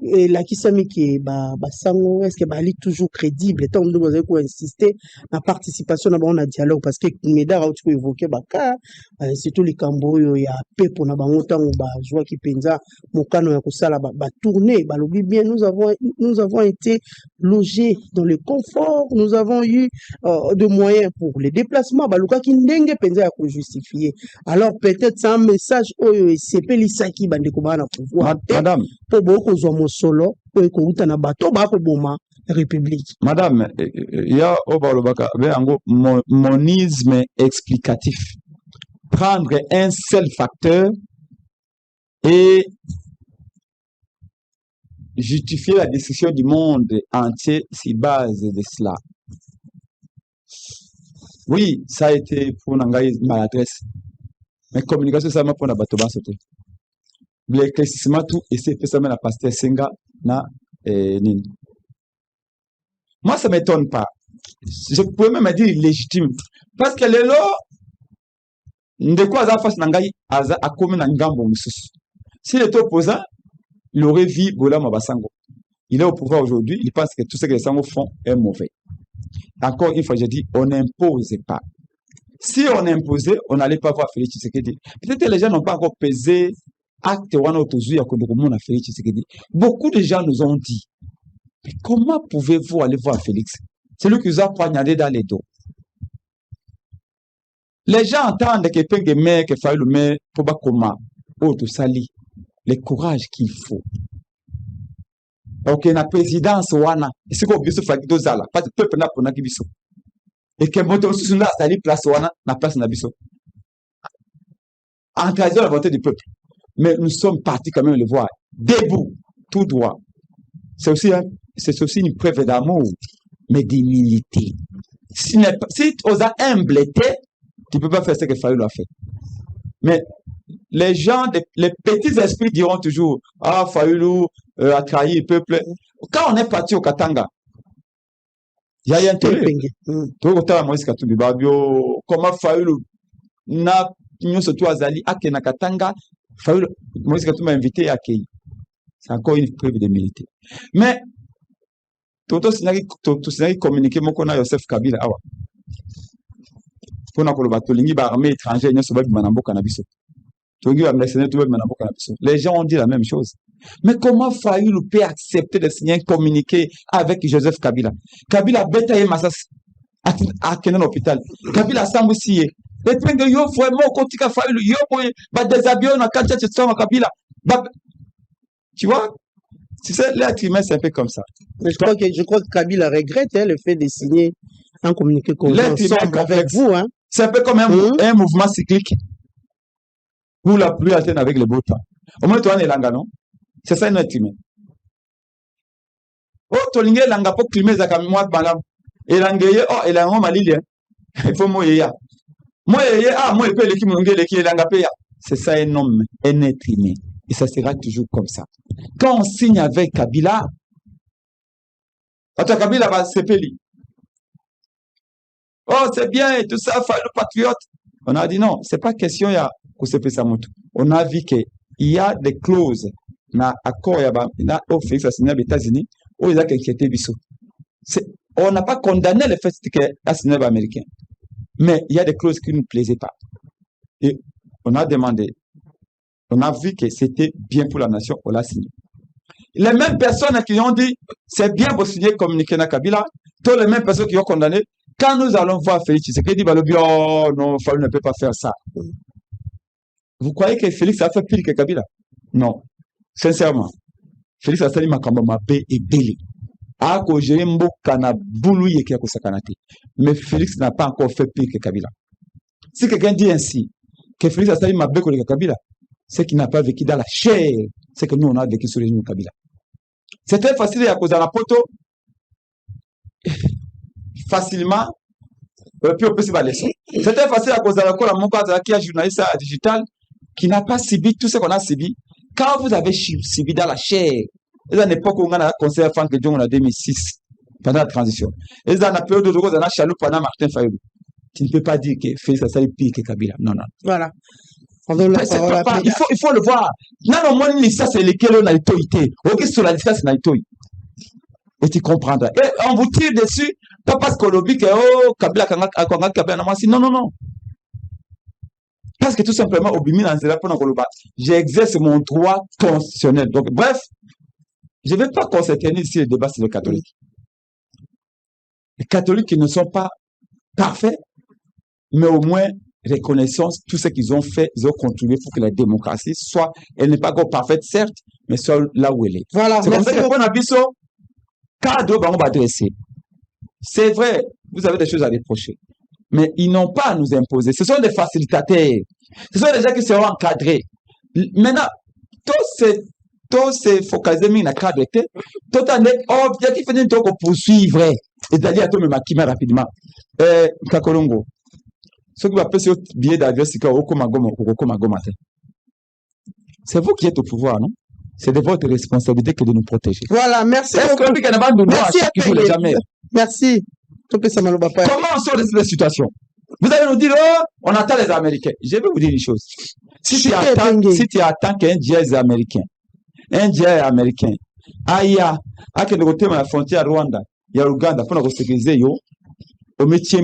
et la kisami qui sango, est-ce que bali toujours crédible tant nous avons insister la participation na on a dialogue parce que Medar a tu évoquer baka surtout les camboyo ya pepo na bango tango ba joie qui penza mokano ya kosala ba tourner balobi bien nous avons été logés dans le confort, nous avons eu de moyens pour les déplacements baluka ki ndenge penza ya ko justifier. Alors peut-être c'est un message oyo sepeli saki bande ko bana pouvoir madame solo République. Madame, il y a un monisme explicatif. Prendre un seul facteur et justifier la décision du monde entier sur base de cela. Oui, ça a été pour Nangaï maladresse. Mais communication, ça m'a pour la bateau sauter. L'éclaircissement tout et c'est fait ça la pasteur Senga na nini. Moi ça m'étonne pas. Je peux même dire légitime parce que les lois de quoi ça face nangai aza a commis na ngambo mususu. S'il était opposant, il aurait vu Bola Mabasango. Il est au pouvoir aujourd'hui, il pense que tout ce que les Sango font est mauvais. Encore une fois, je dis, on n'impose pas. Si on imposait, on n'allait pas voir Félix Tshisekedi. Peut-être que les gens n'ont pas encore pesé. Beaucoup de gens nous ont dit, mais comment pouvez-vous aller voir Félix? C'est lui qui nous a poignardé dans les dos. Les gens entendent que Pengemé, que Fayulu, pour Bakoma, autre sali, le courage qu'il faut. Ok, la présidence, wana, c'est quoi, biso fagido zala, parce que le peuple n'a pas biso. Et que moto sous la sali place wana, na place na biso. En trahison la volonté du peuple. Mais nous sommes partis quand même le voir debout, tout droit. C'est aussi une preuve d'amour, mais d'humilité. Si tu as humble, tu ne peux pas faire ce que Fayulu a fait. Mais les gens, les petits esprits diront toujours, ah, Fayulu a trahi le peuple. Quand on est parti au Katanga, Il y a un télé. Tu vois, Moïse Katumbi, Babio, comment Fayoulou, na, nous surtout Azali, Akena Katanga, Fayoulou, Moïse Katumbi m'a invité à Kei. C'est encore une preuve de milité. Mais, Toto Sinari communiqué, mon qu'on a Yosef Kabila, awa. Pour nous, Tolingi, armée étrangère, nous sommes Manambo Cannabis. Les gens ont dit la même chose. Mais comment Fayoulou peut accepter de signer un communiqué avec Joseph Kabila? Kabila bêta Massas à Kenan hôpital. Kabila Samboussié. Les trucs de yo vraiment kotika Fayoulou yo ba déshabiller on a quatre Kabila. Tu vois? Tu sais, l'être humain c'est un peu comme ça. Mais je crois que Kabila regrette le fait de signer un communiqué ensemble avec vous. Hein. C'est un peu comme un mouvement cyclique. Où la pluie alterne avec le beau temps. Au moins, tu as un élanga, non? C'est ça, notre humain. Oh, tu as un élanga pour climat, ça comme moi, balam. Élanga, oh, élanga, malilien. Il faut moi, ya. Moi, moi, il peut l'équipe, mon gars, l'équipe, élanga, péya. C'est ça, un homme, un être humain. Et ça sera toujours comme ça. Quand on signe avec Kabila, attends, Kabila va se péler. Oh, c'est bien, et tout ça, le patriote. On a dit non, c'est pas question, ya. On a vu qu'il y a des clauses dans l'accord Félix a signé aux États-Unis où il y a inquiété Bissot. On n'a pas condamné le fait qu'il a signé américain. Mais il y a des clauses qui ne nous plaisaient pas. Et on a demandé, on a vu que c'était bien pour la nation, on l'a signé. Les mêmes personnes qui ont dit c'est bien pour signer communiqué na Kabila, toutes les mêmes personnes qui ont condamné, quand nous allons voir Félix Tshisekedi, oh non, Fallou ne peut pas faire ça. Vous croyez que Félix a fait pire que Kabila? Non. Sincèrement. Félix a sali makamba mabe et belé. Ako jerembo kana boulou yeki ako sakanate. Mais Félix n'a pas encore fait pire que Kabila. Si quelqu'un dit ainsi, que Félix a sali mabe que Kabila, c'est qu'il n'a pas vécu dans la chair. C'est que nous, on a vécu sur les genoux de Kabila. C'est très facile à cause de la poto. Facilement. Puis on peut se balayer. C'est très facile à cause de la cour à mon père qui est journaliste digital, qui n'a pas subi tout ce qu'on a subi. Quand vous avez subi dans la chair, et à l'époque où on a conseillé à Franck Dion en 2006, pendant la transition, et dans la période de on a Chalou pendant Martin Fayoulou, tu ne peux pas dire que Félix a sali pire que Kabila. Non, non. Voilà. Il faut le voir. Non, non, moi, ça, c'est lesquels on a l'autorité. Ok, sur la distance, c'est l'autorité. Et tu comprendras. Et on vous tire dessus, pas parce qu'on oublie que, oh, Kabila, Kabila, non, non, non. Parce que tout simplement, j'exerce mon droit constitutionnel. Donc, bref, je ne vais pas concerner ici le débat sur les catholiques. Les catholiques qui ne sont pas parfaits, mais au moins, reconnaissance, tout ce qu'ils ont fait, ils ont contribué pour que la démocratie soit, elle n'est pas encore parfaite, certes, mais soit là où elle est. Voilà. C'est comme ça qu'on a vu ça. Cadre, on va adresser. C'est vrai, vous avez des choses à reprocher. Mais ils n'ont pas à nous imposer. Ce sont des facilitateurs. Ce sont des gens qui seront encadrés. Maintenant, tout c'est focalisé dans le cadre. Tout est objectif de poursuivre. Et d'ailleurs, tout le maquis rapidement. Kakolongo. Ce qui va passer au billet d'avion, c'est c'est vous qui êtes au pouvoir, non? C'est de votre responsabilité que de nous protéger. Voilà, merci. Merci. Comment on sort de cette situation? Vous allez nous dire, oh, on attend les Américains. Je vais vous dire une chose. Si tu attends qu'un dièse américain, aïe, à quel côté de la frontière Rwanda, il y a Ouganda, pour nous sécuriser, au métier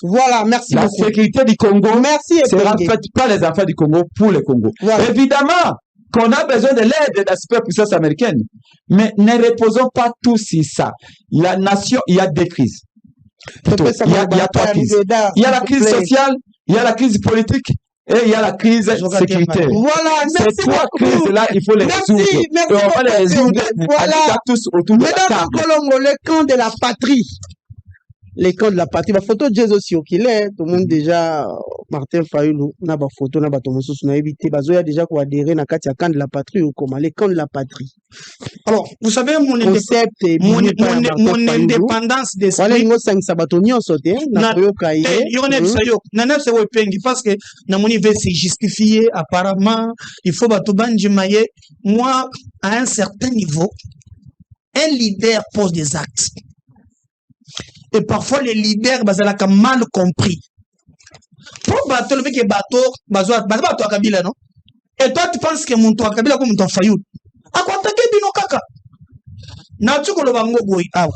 voilà, merci la beaucoup. Sécurité du Congo sera faite par les enfants du Congo pour le Congo. Voilà. Évidemment qu'on a besoin de l'aide de la superpuissance américaine, mais ne reposons pas tous sur ça. La nation, il y a deux crises. Il y a trois crises. Il y a la crise sociale, il y a la crise politique et il y a la crise sécuritaire. Voilà, ces trois crises-là, il faut les résoudre. Et on va les résoudre à tous autour de la table. Le camp de la patrie. Les camps de la patrie. La photo de Jésus aussi, ok, là, tout le monde déjà, Martin Fayoulou, n'a pas photo, n'a pas tout le monde, n'a évité, il y a déjà quoi adhérer à la camp de la patrie ou comment, les camps de la patrie. Alors, vous savez, mon indépendance d'esprit. Voilà, il y a 5 sabatonions sautés, parce que, Namoni veut se justifier, apparemment, il faut Batubanjimaye. Moi, à un certain niveau, un leader pose des actes. et parfois les leaders bazalaka mal compris. Pour bateau, le mec est bateau, bateau à Kabila, non? Et toi, tu penses que mon toit Kabila comme ton faillot. À quoi t'as dit bino kaka? Na tu le bango boy. Ah.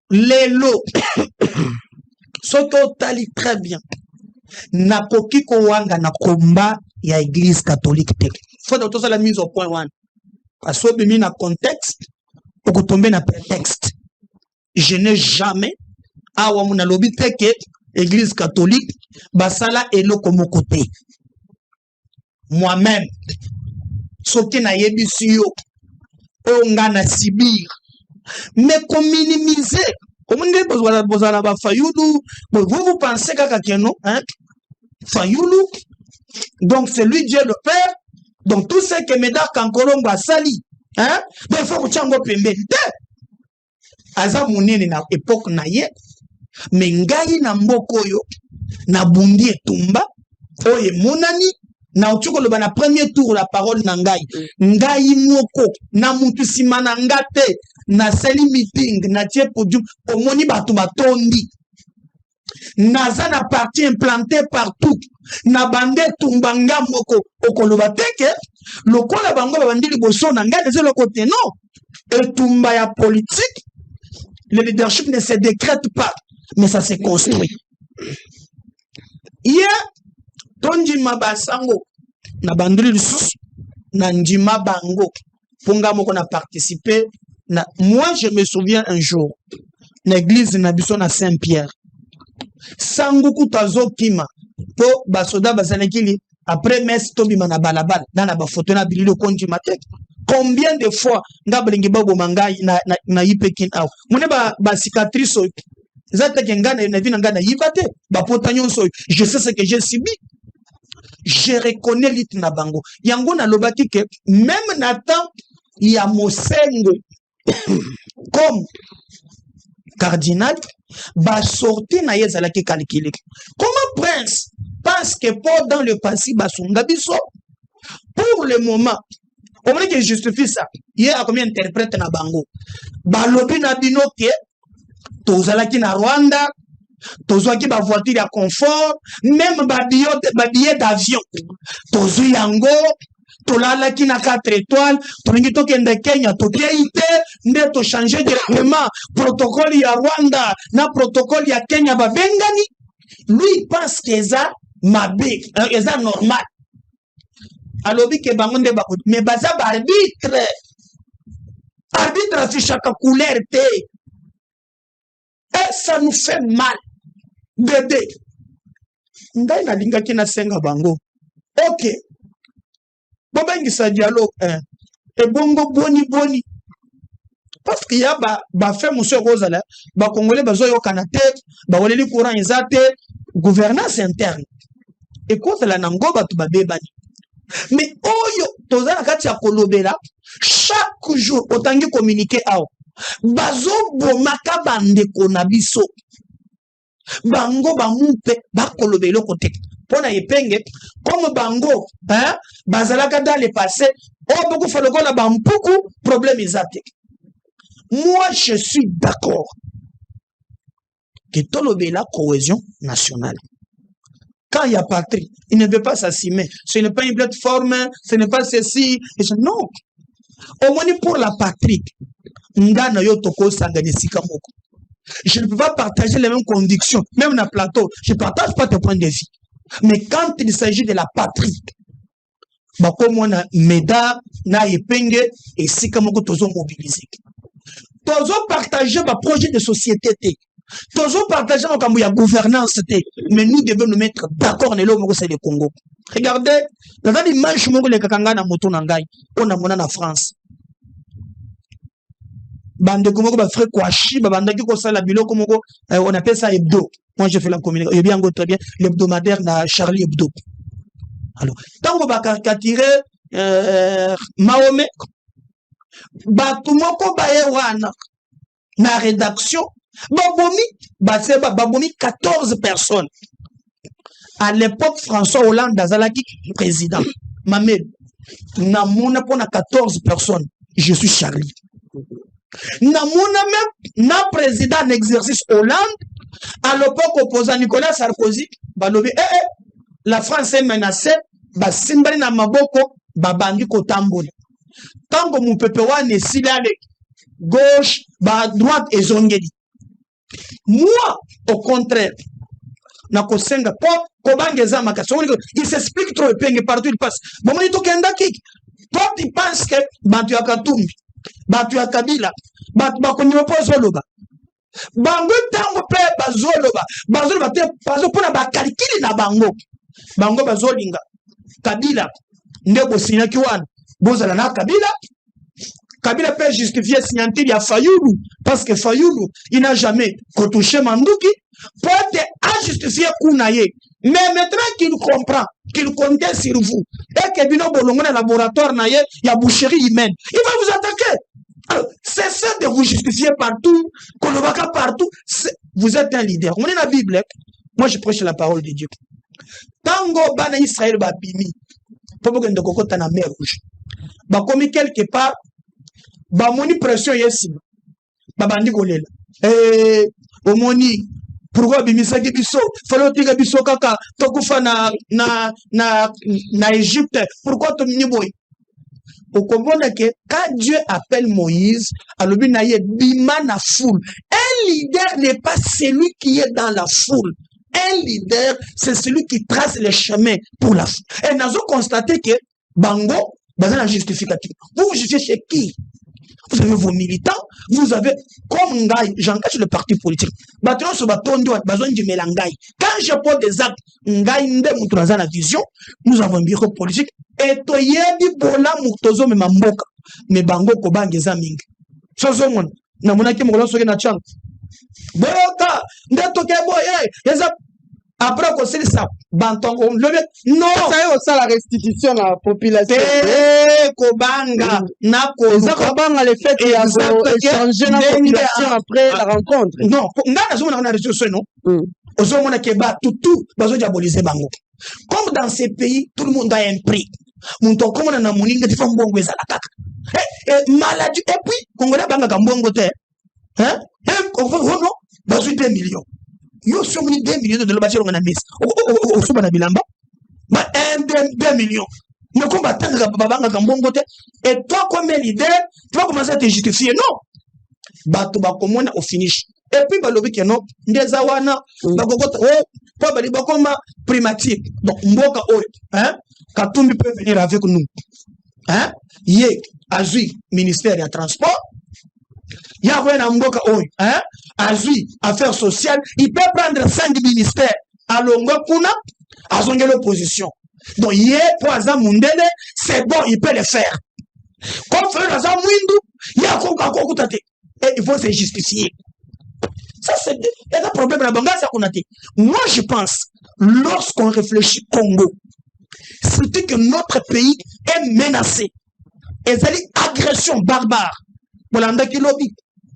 Les lots. Sont totali très bien. Na koki ko wanga na komba ya église catholique tek. Faut de tout ça la mise au point one. Parce que bimi na contexte, pour tomber na prétexte. Je n'ai jamais awa muna lobi teke église catholique basala elo comme côté. Moi-même, soki na yebisi yo onga na Sibir, mais qu'on minimiser. Comment vous pensez qu'à non, hein? Fayoulou. Donc c'est lui Dieu le Père. Donc tout ce que Médard Kankolomba sali, hein? Donc il faut que tu aies un peu Aza mounene na époque na ye, mais ngai na mboko yo, na bundi etumba, oye monani, na otuko loba na premier tour la parole na ngai, ngai moko, na mutu sima na ngate, na seli meeting, na tie podium, omoni batu batondi, naza na parti implanté partout, na bande tumbanga moko, okoloba teke, lokola bango babandi liboso na ngai, neze lokote non, etumba ya politique, le leadership ne se décrète pas, mais ça se construit. Hier, Tonjima Basango, na bandri lisusu, na Ndima Bango, Ponga moko na participé. Moi, je me souviens un jour, l'église Nabiso na Saint-Pierre. Sangoku Tazo Kima, po basoda bazanekili, après mes tobima na balabal, dans la photo na bililo Konjima tek. Combien de fois ngablingi babo mangai na yipekin aw mune ba cicatrice zata kengana na vina ngana yibate ba potanyon so je sais ce que j'ai subi, je reconnais lit na bango yango na lobaki ke même Nathan ya Mosengo comme cardinal ba sorti na yezala ki calculer comment prince parce que pour dans le passé ba songa biso pour le moment. Comment que justifie ça? Il y a combien d'interprètes na bango? Balobi na binoke, tozalaki na Rwanda, tozwaki ba voiture ya confort, même ba billet d'avion. Tozu yango, tolalaki na 4 étoiles, tolingi tokende Kenya, tokeite, nde to changer directement protocole ya Rwanda na protocole ya Kenya ba bengani. Lui pense que ça mabe, ça normal. Alors, que bangonde bakut, mais baza arbitre. Arbitre, c'est chaque couleur. Et ça nous fait mal. Bébé. Ndai na linga kina senga bango. Ok. Bobengi sa dialogue. Et bongo boni. Parce qu'il y a ba fait monsieur Rosala, ba congolais bazo yo kanate, ba woleli courant ezate, gouvernance interne. Et cause la nango ba tu ba bebani. Mais oyo tozana kati ya kolobela chaque jour otangi communiquer awo bazo bomaka bandeko na biso bango bamupe bakolobela kote pona epenge comme bango hein bazalaka dans le passé o beaucoup fa lokola bampuku problème ezate. Moi je suis d'accord que tolobela cohésion nationale. Quand il y a patrie, il ne veut pas s'assumer. Ce n'est pas une plateforme, ce n'est pas ceci. Non. Au moins pour la patrie, je ne peux pas partager les mêmes convictions, même dans le plateau. Je ne partage pas tes points de vue. Mais quand il s'agit de la patrie, comme on a Médard, na Epenge, et si comme on a mobilisé. Tous partager ma projet de société. Tous partager la gouvernance, mais nous devons nous mettre d'accord dans le Congo. Regardez, dans l'image que les Kakanga moto nangai, on a mon en France. Bande Congo ba frère Kouachi, bande qui ko sala bilo Congo, on appelle ça hebdo. Moi je fais la communication, bien très bien, l'hebdomadaire na Charlie Hebdo. Alors, tant qu'on va caricaturer Mahomet, batumoko baye wana na rédaction babomi 14 personnes. À l'époque, François Hollande d'Azalaki, président. Mamed, na mona pour 14 personnes. Je suis Charlie. namona même na président en exercice Hollande à l'époque opposant Nicolas Sarkozy balobi la France est menacée basimbali na maboko babandi kotambola tango mupepe wana esili ale gauche ba droite ezongeli moi au contraire na kosenga po kobangeza makasi il s'explique trop epenge partout il passe bomoni tokenda kiki toi tu penses que bantu ya Katumbi bantu ya Kabila bantu bakonyima po zoloba bango tango pe bazoloba te bazopona bakalikili na bango bazolinga Kabila nde bosinyaki wana bozala na Kabila peut justifier signature à Fayoulou parce que Fayoulou il n'a jamais retouché Mandouki peut à justifier Kounaye mais maintenant qu'il comprend qu'il comptait sur vous et que Bino Bolongo dans laboratoire naye il y a boucherie humaine il va vous attaquer. Alors, cessez de vous justifier partout Kolobaka partout vous êtes un leader. On est dans la Bible moi je prêche la parole de Dieu tango bana Israël babimi pour que ndokota na mer rouge ba komi quelque part bamoni pression yesi babandi kolela omoni pourquoi bimisaki biso falo tika biso kaka tokufa na Égypte pourquoi tomini boy au comprendre que quand Dieu appelle Moïse alobi na ye bima na foule un leader n'est pas celui qui est dans la foule. Un leader, c'est celui qui trace les chemins pour la foule. Et nous avons constaté que Bango, dans un justificatif, vous justifiez chez qui? Vous avez vos militants, vous avez, comme Ngaï, j'engage le parti politique. Maintenant, ce bâton doit besoin du mélangaï. Quand je pose des actes, Ngaï, nous avons la vision, nous avons un bureau politique, et toi, il y a des bola, moutozo, mais mamboka, mais Bango, Koban, Gezaming. Sozo, mon, na monaki, mon gros, na chang. Boka, ndetoke boye, yeza. Après, qu'on sait ça, Bantongo, non, ça y est, ça la restitution à la population. Kobanga, Nako, Zakobanga, le fait qu'il y a échangé la population après la rencontre. Non, on a restitution, non? On a Keba, tout, bazo diaboliser Bango. Comme dans ces pays, tout le monde a un prix. Monto, comme on a mouninga, tu fais un bon goût à l'attaque. Maladie, et puis, Congola Banga Gambongo, hein? Non, bazo 2 millions. Yo sur 2 millions de dollars on a mis au sous na bilamba ba 2 millions mais comme batanga babanga kambongo te et toi comme leader tu vas commencer à te justifier non bato ba komona au finish et puis ba lobi que non ndeza wana ba kokota pas ba liba comme primatique donc mboka oyo hein Katumbi peut venir avec nous hein yé azui ministère du transport il y a un mboka oyo hein azui affaires sociales il peut prendre 5 ministères à longo kuna azonge l'opposition donc yé pour azam mundele c'est bon il peut le faire comme faire azam mwindu ya kokutate et il faut se justifier ça c'est un problème la banga ça konate moi je pense lorsqu'on réfléchit Congo c'est que notre pays est menacé et c'est une agression barbare pour l'andaki lobby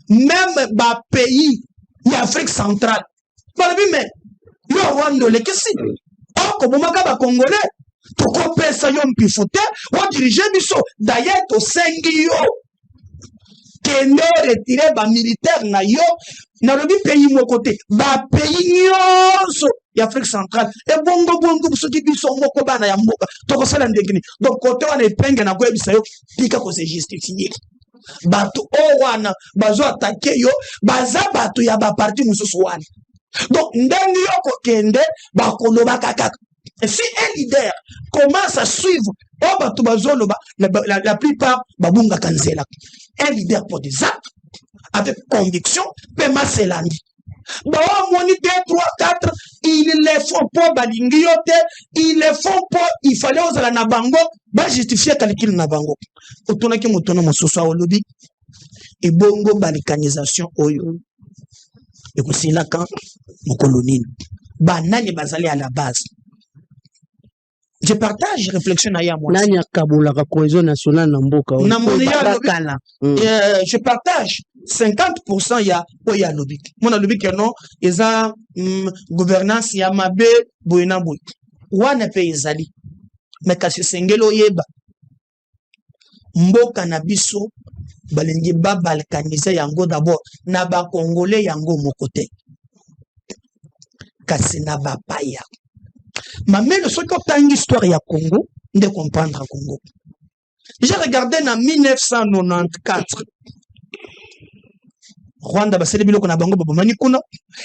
même ba pays l'Afrique centrale mais yo wando le kesi ko bomaka ba congolais to ko pesa yo mpifute wa diriger biso d'ailleurs to sengi yo kende retirer ba militaire na yo na lobi pays mo côté ba pays nyonso l'Afrique centrale et bongo biso ki biso moko bana ya mboka to ko sala ndengini donc côté wana epenge na ko ebisa yo pika ko se justifier bato wana bazo attaquer yo baza bato ya ba parti mususu wana donc ndenge yo ko kende ba koloba kaka si un leader commence à suivre bato bazoloba la plupart babunga kanzela un leader pour des actes avec conviction pema selandi bawa moni 2 3 4 ils les font pour balingi yote ils les font pour il fallait ozala na bango ba justifier calcul na bango otonaki motono mosusu olobi et bongo balikanisation oyo et que c'est là quand mon colonie banani bazali à la base je partage réflexion à moi nani akabola ka cohésion nationale na mboka je partage 50% ya oya lobby mon lobby que non eza gouvernance ya mabe boyena boy wana pe ezali mais kasi sengelo yeba mboka na biso balingi ba balkaniser yango d'abord na ba congolais yango mokote kasi na ba paya mamelo soki otangi histoire ya Congo de comprendre Congo. J'ai regardé en 1994 Rwanda basele biloko na bango babomani kuna,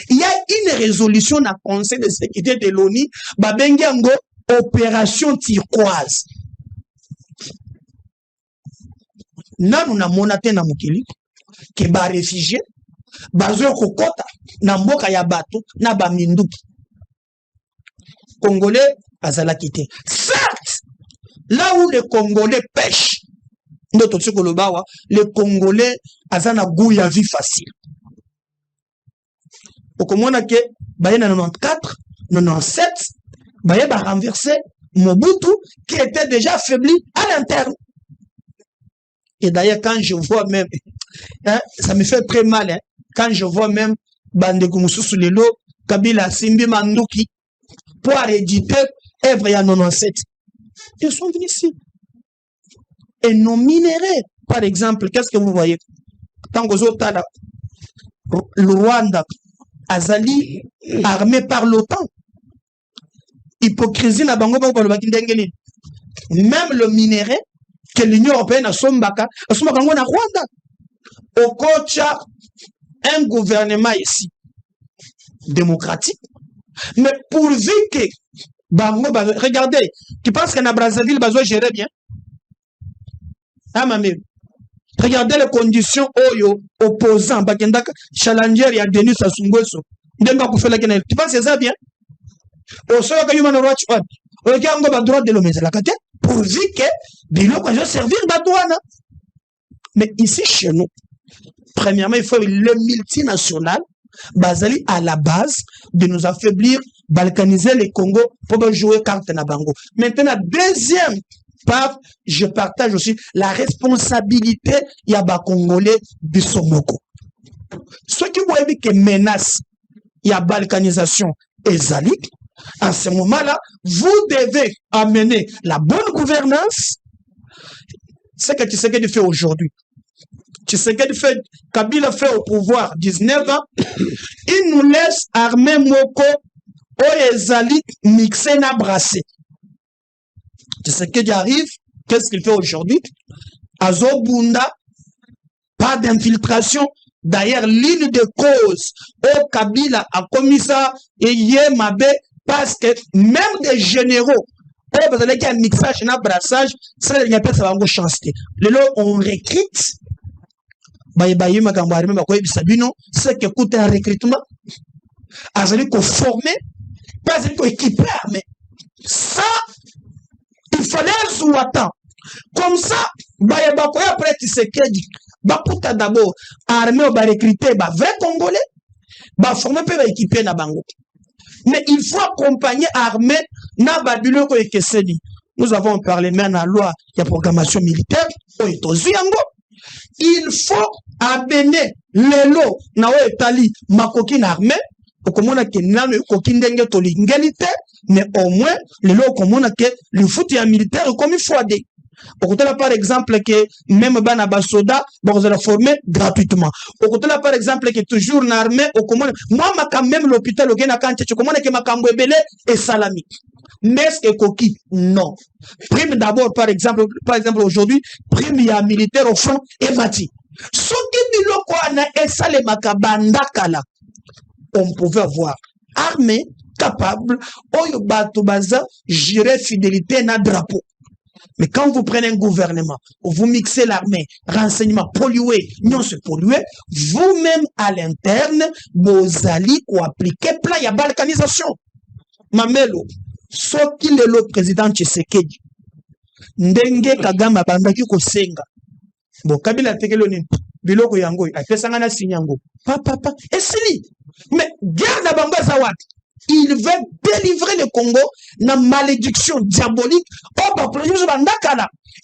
il y a une résolution na Conseil de sécurité de l'ONU babengi yango opération turquoise. Nanu na mona te na mokili ke ba réfugié bazo kokota na mboka ya bato na ba minduki Congolais azalaki te. Certes, là où les Congolais pêchent, les Congolais azana goût ya vie facile. Au komona ke baye na 94, 97, baye ba renverser Mobutu qui était déjà affaibli à l'interne. Et d'ailleurs quand je vois même hein, ça me fait très mal hein, quand je vois même Bandeko Mususu lelo Kabila Simbi Manduki pour éditer œuvre ya 97. Ils sont venus ici. Et nos minéraux, par exemple, qu'est-ce que vous voyez? Tant que le Rwanda, Azali, armé par l'OTAN. Hypocrisie n'a pas même le minerai que l'Union européenne a sombaka, a Rwanda. Au coach, un gouvernement ici, démocratique, mais pourvu que regardez, tu penses qu'en Brazzaville, Bazo gérer bien? Ah, ma mère. Regardez les conditions opposants. Challenger, il y a Denis Sassou Nguesso. Tu penses que c'est ça bien? Au sol, il y a Human Rights Watch. Regarde le droit de l'homme. Pourvu que Bilo va servir Batouana. Mais ici, chez nous, premièrement, il faut le multinational, basé à la base, de nous affaiblir, balkaniser les Congo pour jouer carte na bango. Maintenant, deuxième part, je partage aussi la responsabilité yaba congolais de Somoko. Ceux qui voient que menace ya balkanisation ezalik, à ce moment-là, vous devez amener la bonne gouvernance. C'est ce que Tshisekedi fait aujourd'hui. Tshisekedi fait, Kabila fait au pouvoir 19 ans, il nous laisse armer Moko Oyezali mixé na brassé. Tshisekedi arrive, qu'est-ce qu'il fait aujourd'hui? Azobunda, pas d'infiltration. D'ailleurs, l'une des causes au Kabila a commis ça et Yemabe, parce que même des généraux, vous avez un mixage et un brassage, ça n'a pas de chance. On recrute. C'est que coûte un recrutement. Il faut former, pas équiper, mais ça, il fallait un sous-attend. Comme ça, après Tshisekedi, Bakuta d'abord, armée, va recruter 20 Congolais, va former, va équiper na bango. Mais il faut accompagner l'armée na Babylone et Kesedi. Nous avons parlé même à la loi de programmation militaire, il faut amener les lots na Etali, Makoki armée, pour qu'on ait que Kokin Denge Tolingelite, mais au moins, les lots comme on a que le foot est militaire comme il faut aider. Au côté là, par exemple, que même Banaba Soda, vous allez former gratuitement. Au côté là, par exemple, que toujours une armée, moi, quand même l'hôpital, au Gena Kanté, comment est-ce que ma Kambouébele est salami? Mais est-ce que Koki? Non. Prime d'abord, par exemple, aujourd'hui, prime il y a militaire au front et mati. Ce qui dit le quoi, et ça les makabandakala, on pouvait avoir armée capable, oyo bato baza, gérer fidélité na drapeau. Mais quand vous prenez un gouvernement, vous mixez l'armée, renseignement, polluer, non se polluer, vous-même à l'interne, vous allez ou appliquer plein de balkanisation. Mamelo, ce qu'il est le président Tshisekedi, ndenge Kagame bandaki ko senga. Bon, Kabila tekelo ni biloko yango, apesanga na sinyango. Papa, et c'est mais guerre na bamba zawat. Il veut délivrer le Congo dans malédiction diabolique.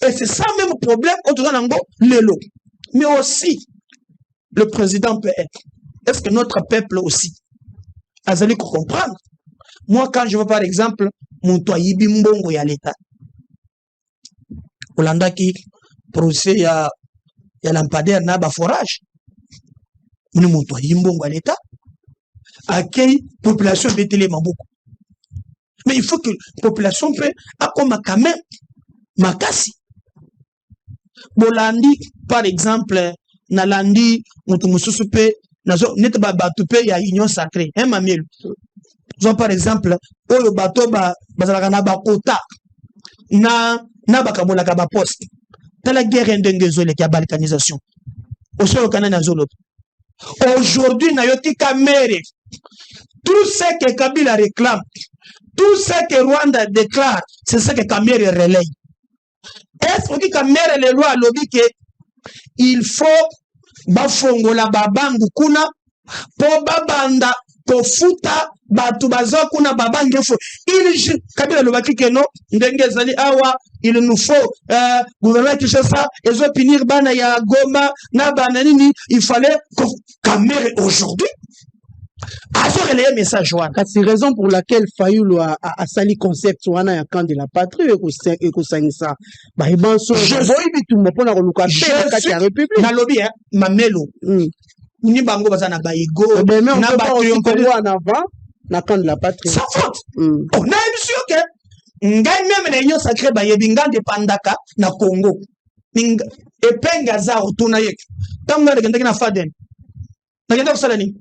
Et c'est ça même problème autour de l'élo. Mais aussi, le président peut être. Est-ce que notre peuple aussi a allé comprendre? Moi, quand je vois par exemple, mon toyibi mbongo ya l'État, Olanda qui procès à ya lampadaire na ba forage muni muntu yimbongo à l'état accueille population betele maboko mais il faut que population peut akoma quand même makasi bolandi par exemple na landi mutu mususu pe nazo net ba batu pe ya union sacrée mamelu par exemple oyo bato bazalaka na bakota na bakabolaka ba poste tala guerre ndenge ezoleka ya balkanisation osolo kana na zolo aujourd'hui na yoti kamere tout ce que Kabila réclame, tout ce que Rwanda déclare, c'est ce que Kamere relaye. Est-ce que Kamere le loi lobby que il faut bafongola babangu kuna po babanda po futa batu bazo kuna babange fo il Kabila lobaki que non ndenge zali awa il nous faut gouvernement Kinshasa ezo punir bana ya Goma na bana nini il fallait que Kamere aujourd'hui un message. C'est la raison pour laquelle Fayulu a sali concept wana ya camp de la patrie et que ça je na lobby mamelo ni bango bazana ba ego na ba en avant na camp de la patrie ça faute on a émission que ngai même na union sacrée ba yebinga de pandaka na Congo et penga za otuna yek tanga de na faden na genda kusala ni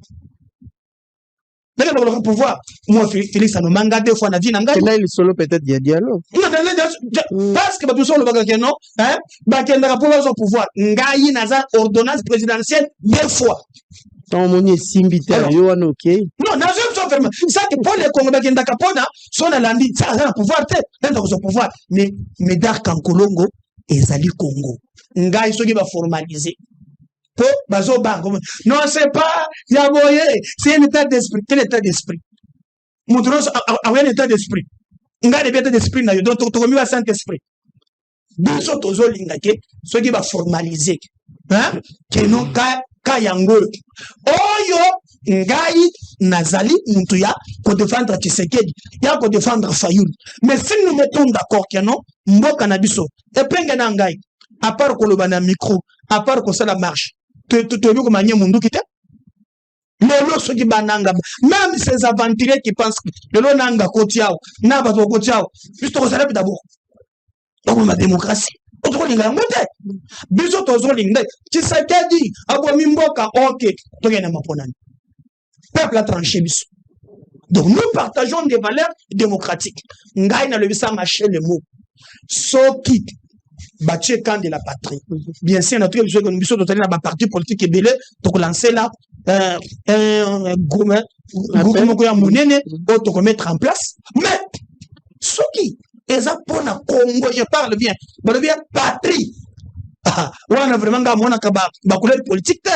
le pouvoir. Moi, Félix, ça me manga deux fois. Là, il solo peut-être il y a dialogue. Parce que tout ça, le bagage non, hein, bakenda pouvoir son pouvoir. Ngai naza ordonnance présidentielle deux fois. Tant mon simbité, yo ok. Non, nazo so ferme. Ça que pour les Congo bakenda kapona, son alandi, ça a pouvoir te, dans son pouvoir. Mais dar Kankolongo ezali Congo. Ngai so qui va formaliser. Non, c'est pas c'est un état d'esprit. Quel état d'esprit? Moutros a un état d'esprit. Il y a un état d'esprit, donc tu as mis un Saint-Esprit. Deux autres lingake, ceux qui va formaliser. Hein? Que non, Kayango. Oyo, Ngai, Nazali, Moutuya, pour défendre Tshisekedi, il y a pour défendre Fayulu. Mais si nous mettons d'accord que non, Mboka Nabiso, et Penga Ngai, à part Kolobana micro, à part que ça la marche. Tu as vu comment Mundu quitte? Le ceux qui bananga, même ces aventuriers qui pensent que le lot nanga kotiao, n'a pas kotiao, juste au salaire d'abord. Donc la démocratie, autre linga monte. Biso tozo linga, tu sais qu'elle dit, abomi mboka, ok, tu gagnes ma ponane. Peuple a tranché biso. Donc nous partageons des valeurs démocratiques. Ngai na le bisa marcher le mot. Soki bâtir camp de la patrie. Bien sûr, notre besoin que nous sommes dans la partie politique et belé, donc lancer là un gouvernement pour mettre en place. Mais ce qui est à Pona Congo, je parle bien patrie. On a vraiment ma couleur politique.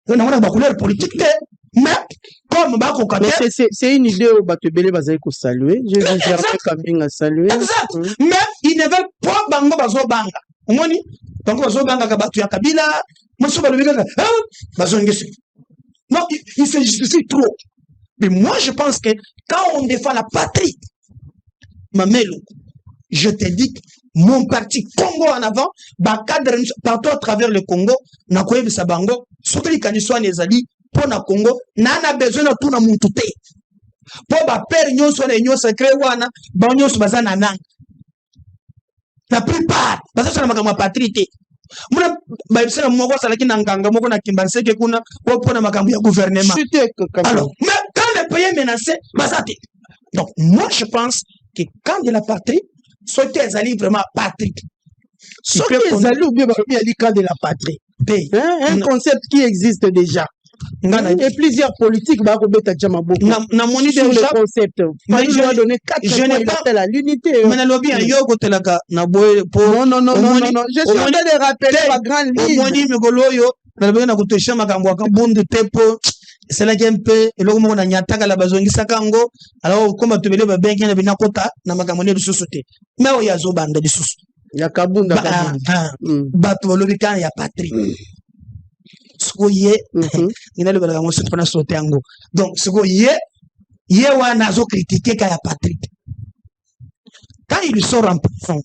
On a ma couleur politique. Mais comme c'est une idée où Batebele va saluer. Je vais faire camping à saluer. Exact. Mais ils ne veulent pas bango bazo banga. Omoni bango bazo banga kabatu ya Kabila. Monsieur Balobeka bazo ngesi. Non, il se justifie trop. Mais moi je pense que quand on défend la patrie, Mamelo, je te dis que mon parti Congo en avant, cadre partout à travers le Congo, na koyebi sabango, soki likaniswa nezali pour na Congo, nana besoin de tout na mututé. Pour ba père nyonso na union sacrée wana, ba nyonso bazana nanga. La plupart, parce que na makamwa patrie. Muna ba ibisana moko salaki na nganga moko na kimbanseke kuna pour na makamwa ya gouvernement. Alors, mais quand le pays est menacé, bazate. Donc moi je pense que quand de la patrie, ce qui est allé vraiment patrie. Ce qui est allé ou bien le camp de la patrie. Un concept qui existe déjà. Et plusieurs politiques va remettre déjà beaucoup. Na moni déjà le concept. Mais je vais donner 4 points à l'unité. Mais na lobby en yoko telaka na boy pour non. Je suis en train de rappeler la grande ligne. Moni megoloyo na lobby na kutosha makambo akabundu tepo. C'est là qu'il peut et logo na nyataka la bazongisa kango alors comme tu veux ba benki na binakota na makambo ne bisosote. Mais o yazo banda bisusu. Ya kabunda bato lobby kan ya patrie. Skoye ina le balaga mosu tuna sote yango donc skoye ye wana zo critiquer ka ya Patrick quand il sort en prison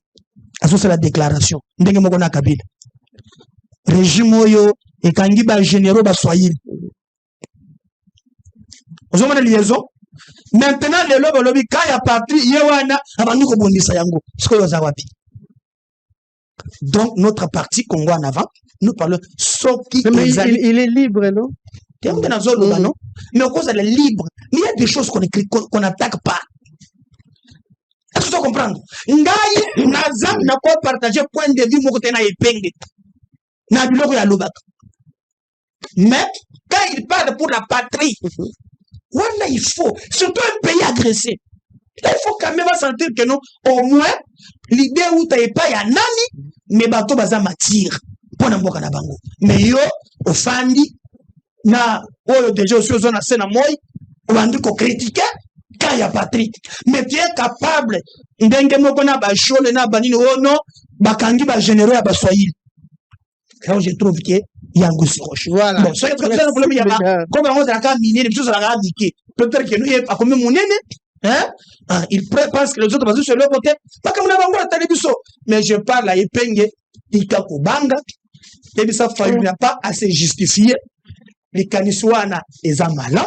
aso c'est la déclaration ndenge moko na Kabila régime oyo ekangi ba généraux ba Swahili. Vous avez une liaison. Maintenant, les lobes lobby quand il y a parti, yewana abandi ko bondisa yango. Ce que vous avez. Donc notre parti Congo en avant, nous parlons Soki. Il est libre, non? Non? Mais au cause elle est libre. Mais il y a des choses qu'on n'attaque pas. Est-ce que tu comprends? Ngai nazam na ko partager point de vue moko tena epenge. Na biloko ya lobaka. Mais quand il parle pour la patrie, voilà, il faut, surtout un pays agressé. Il faut quand même sentir que non, au moins, l'idée où tu n'as pas y a nani, mais bateau baza m'attire. Pour n'importe quel bango. Mais yo, au fandi, na, oh, déjà, aussi, aux zones à Sénamoy, on va dire qu'on critique, quand il y a patrie. Mais tu es capable, d'engue moko na ba chole na banini, oh non, bakangi ba généraux à ba Swahili. Là où je trouve que Yango Siroche. Voilà. Bon, ça, il y a un problème, il y a comme on a miner, les choses à la peut-être que nous, il y a comme mon aîné, hein? Il pense que les autres basent sur leur côté. Pas comme on a la télévision. Mais je parle à Epenge, Ikako Banga, et ça, il n'a pas à se justifier. Les Kaniswana et Zamalam.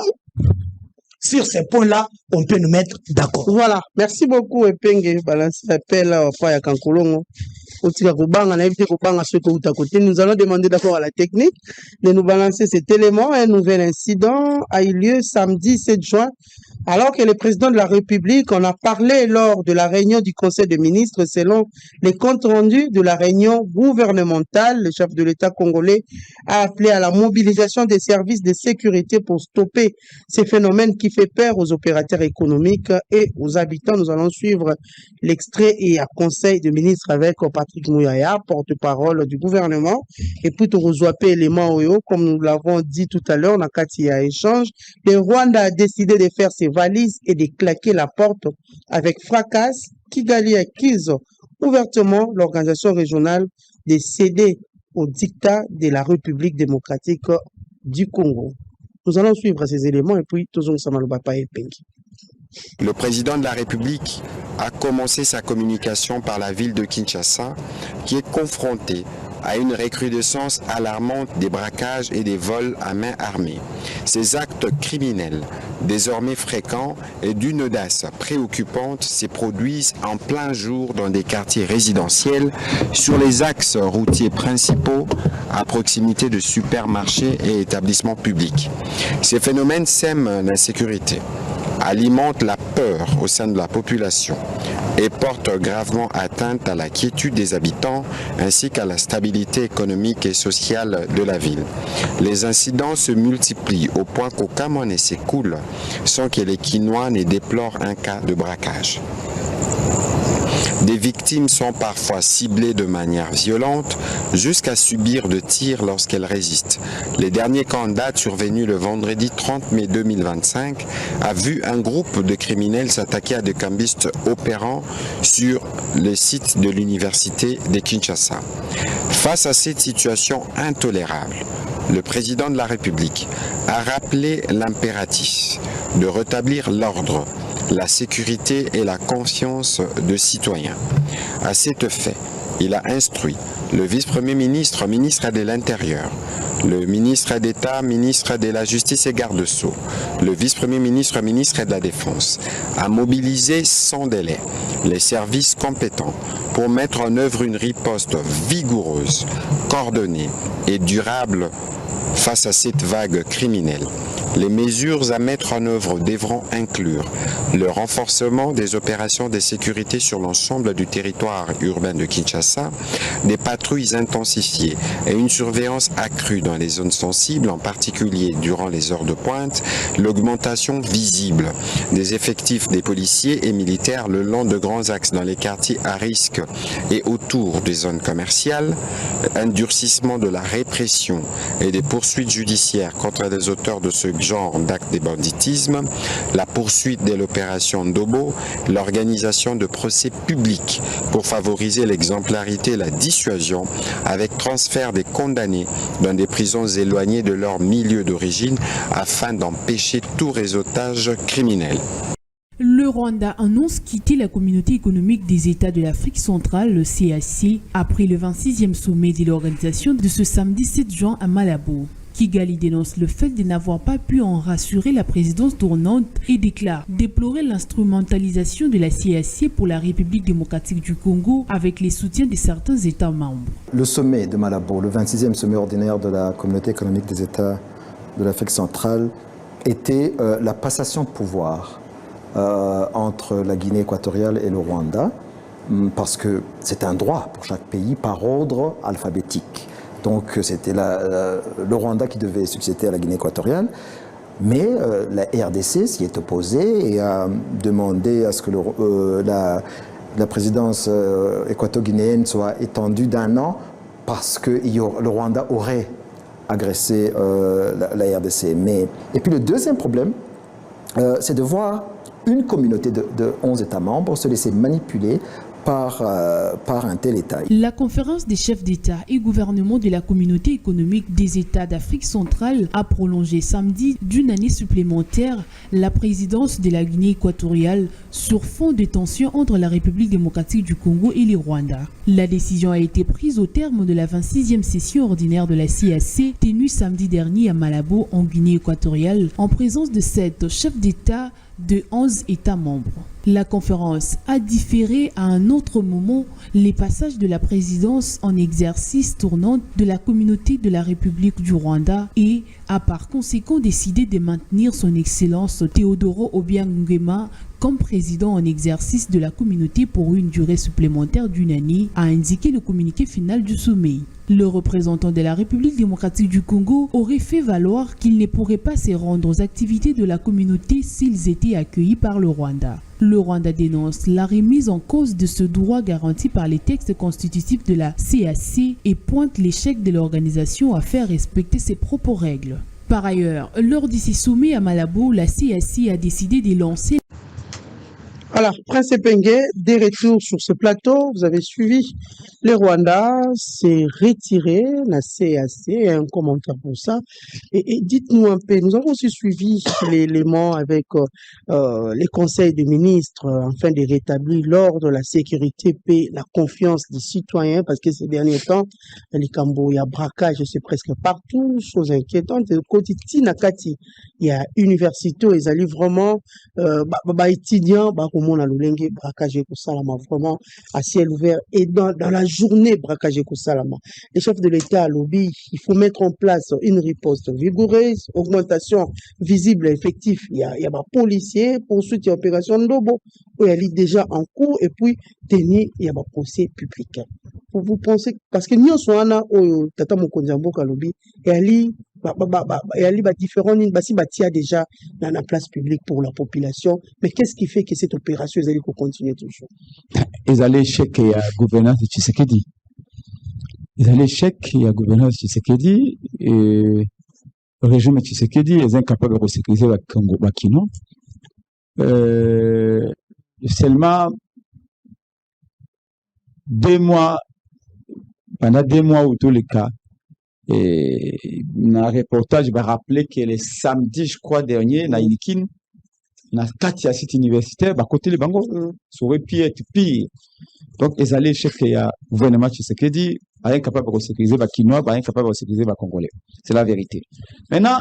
Sur ces points-là, on peut nous mettre d'accord. Voilà. Merci beaucoup, Epenge. Balance l'appel à Faya Kankolongo. Nous allons demander d'abord à la technique de nous balancer cet élément. Un nouvel incident a eu lieu samedi 7 juin, alors que le président de la République en a parlé lors de la réunion du Conseil des ministres. Selon les comptes rendus de la réunion gouvernementale, le chef de l'État congolais a appelé à la mobilisation des services de sécurité pour stopper ces phénomènes qui fait peur aux opérateurs économiques et aux habitants. Nous allons suivre l'extrait et un Conseil des ministres avec Patrick Mouyaya, porte-parole du gouvernement. Et puis, tu reçois élément Oyo, comme nous l'avons dit tout à l'heure, il y a échange. Le Rwanda a décidé de faire ses valises et de claquer la porte avec fracas. Kigali accuse ouvertement l'organisation régionale de céder au dictat de la République démocratique du Congo. Nous allons suivre ces éléments et puis tous ensemble le Bapa et Pengi. Le président de la République a commencé sa communication par la ville de Kinshasa, qui est confrontée à une recrudescence alarmante des braquages et des vols à main armée. Ces actes criminels, désormais fréquents et d'une audace préoccupante, se produisent en plein jour dans des quartiers résidentiels, sur les axes routiers principaux, à proximité de supermarchés et établissements publics. Ces phénomènes sèment l'insécurité, alimentent la peur au sein de la population et portent gravement atteinte à la quiétude des habitants ainsi qu'à la stabilité économique et sociale de la ville. Les incidents se multiplient au point qu'aucun mois ne s'écoule sans que les Kinois ne déplorent un cas de braquage. Des victimes sont parfois ciblées de manière violente jusqu'à subir de tirs lorsqu'elles résistent. Les derniers cas en date survenus le vendredi 30 mai 2025 a vu un groupe de criminels s'attaquer à des cambistes opérant sur le site de l'université de Kinshasa. Face à cette situation intolérable, le président de la République a rappelé l'impératif de rétablir l'ordre, la sécurité et la confiance de citoyens. À cet fait, il a instruit le vice-premier ministre, ministre de l'Intérieur, le ministre d'État, ministre de la Justice et garde-sceaux, le vice-premier ministre, ministre de la Défense, à mobiliser sans délai les services compétents pour mettre en œuvre une riposte vigoureuse, coordonnée et durable face à cette vague criminelle. Les mesures à mettre en œuvre devront inclure le renforcement des opérations de sécurité sur l'ensemble du territoire urbain de Kinshasa, des patrouilles intensifiées et une surveillance accrue dans les zones sensibles, en particulier durant les heures de pointe, l'augmentation visible des effectifs des policiers et militaires le long de grands axes dans les quartiers à risque et autour des zones commerciales, un durcissement de la répression et des poursuites judiciaires contre les auteurs de ce genre d'actes de banditisme, la poursuite de l'opération Ndobo, l'organisation de procès publics pour favoriser l'exemplarité et la dissuasion avec transfert des condamnés dans des prisons éloignées de leur milieu d'origine afin d'empêcher tout réseautage criminel. Le Rwanda annonce quitter la communauté économique des États de l'Afrique centrale, le CAC, après le 26e sommet de l'organisation de ce samedi 7 juin à Malabo. Kigali dénonce le fait de n'avoir pas pu en rassurer la présidence tournante et déclare déplorer l'instrumentalisation de la CAC pour la République démocratique du Congo avec les soutiens de certains États membres. Le sommet de Malabo, le 26e sommet ordinaire de la communauté économique des États de l'Afrique centrale, était la passation de pouvoir entre la Guinée équatoriale et le Rwanda, parce que c'est un droit pour chaque pays par ordre alphabétique. Donc c'était le Rwanda qui devait succéder à la Guinée équatoriale, mais la RDC s'y est opposée et a demandé à ce que la présidence équato-guinéenne soit étendue d'1 an parce que le Rwanda aurait agressé la RDC. Et puis le deuxième problème, c'est de voir une communauté de 11 États membres se laisser manipuler par un tel État. La conférence des chefs d'État et gouvernement de la communauté économique des États d'Afrique centrale a prolongé samedi d'une année supplémentaire la présidence de la Guinée équatoriale sur fond de tensions entre la République démocratique du Congo et le Rwanda. La décision a été prise au terme de la 26e session ordinaire de la CAC tenue samedi dernier à Malabo en Guinée équatoriale en présence de 7 chefs d'État de 11 États membres. La conférence a différé à un autre moment les passages de la présidence en exercice tournante de la communauté de la République du Rwanda et a par conséquent décidé de maintenir son Excellence Théodoro Obiang Nguema comme président en exercice de la communauté pour une durée supplémentaire d'1 année, a indiqué le communiqué final du sommet. Le représentant de la République démocratique du Congo aurait fait valoir qu'il ne pourrait pas se rendre aux activités de la communauté s'ils étaient accueillis par le Rwanda. Le Rwanda dénonce la remise en cause de ce droit garanti par les textes constitutifs de la CAC et pointe l'échec de l'organisation à faire respecter ses propres règles. Par ailleurs, lors de ces sommets à Malabo, la CAC a décidé de lancer. Alors, Prince Epengue, des retours sur ce plateau, vous avez suivi. Le Rwanda s'est retiré, la CAC, un commentaire pour ça. Et dites-nous un peu, nous avons aussi suivi l'élément avec les conseils des ministres afin de rétablir l'ordre, la sécurité, paix, la confiance des citoyens, parce que ces derniers temps, les Cambo, il y a braquage, c'est presque partout, chose inquiétante. Et côté Tinakati, il y a université, ils allaient vraiment, étudiants, on a le braquage Salama, vraiment à ciel ouvert et dans la journée braquage Salama. Les chefs de l'État à lobby, il faut mettre en place une riposte vigoureuse, augmentation visible et effective. Il y a des policiers, poursuite et opération Ndobo, où elle est déjà en cours et puis tenir, il y a des procès publics. Vous pensez, parce que nous sommes là, Tata Mokondiambo Kalobi, et Ali, différents bâtis déjà dans la place publique pour la population. Mais qu'est-ce qui fait que cette opération, ils allaient continuer toujours? Ils allaient échec à gouvernance de Tshisekedi. Ils allaient échec à gouvernance de Tshisekedi et le régime de Tshisekedi est incapable de sécuriser le Congo Bakino. Seulement 2 mois, pendant 2 mois ou tous les cas, et dans un reportage, je vais rappeler que le samedi, je crois, dernier, dans Inikin, dans 4 sites universitaires, côté les Bango, ça aurait pu être pire. Donc, ils allaient chercher le gouvernement Tshisekedi, incapable de sécuriser les Kinois, incapable de sécuriser les Congolais. C'est la vérité. Maintenant,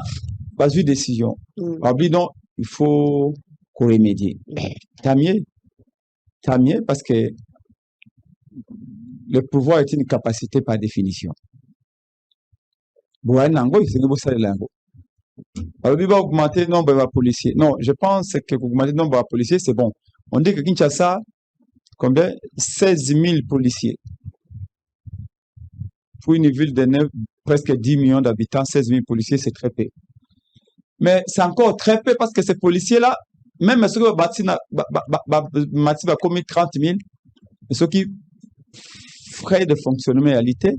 pas eu décision. Donc, il faut qu'on remédie. Tant mieux, parce que le pouvoir est une capacité par définition. Bon, augmenter le nombre de policiers. Non, je pense que augmenter le nombre de policiers, c'est bon. On dit que Kinshasa, combien? 16 000 policiers. Pour une ville de presque 10 millions d'habitants, 16 000 policiers, c'est très peu. Mais c'est encore très peu parce que ces policiers-là, même ceux qui ont commis 30 000, ceux qui frais de fonctionnement en réalité,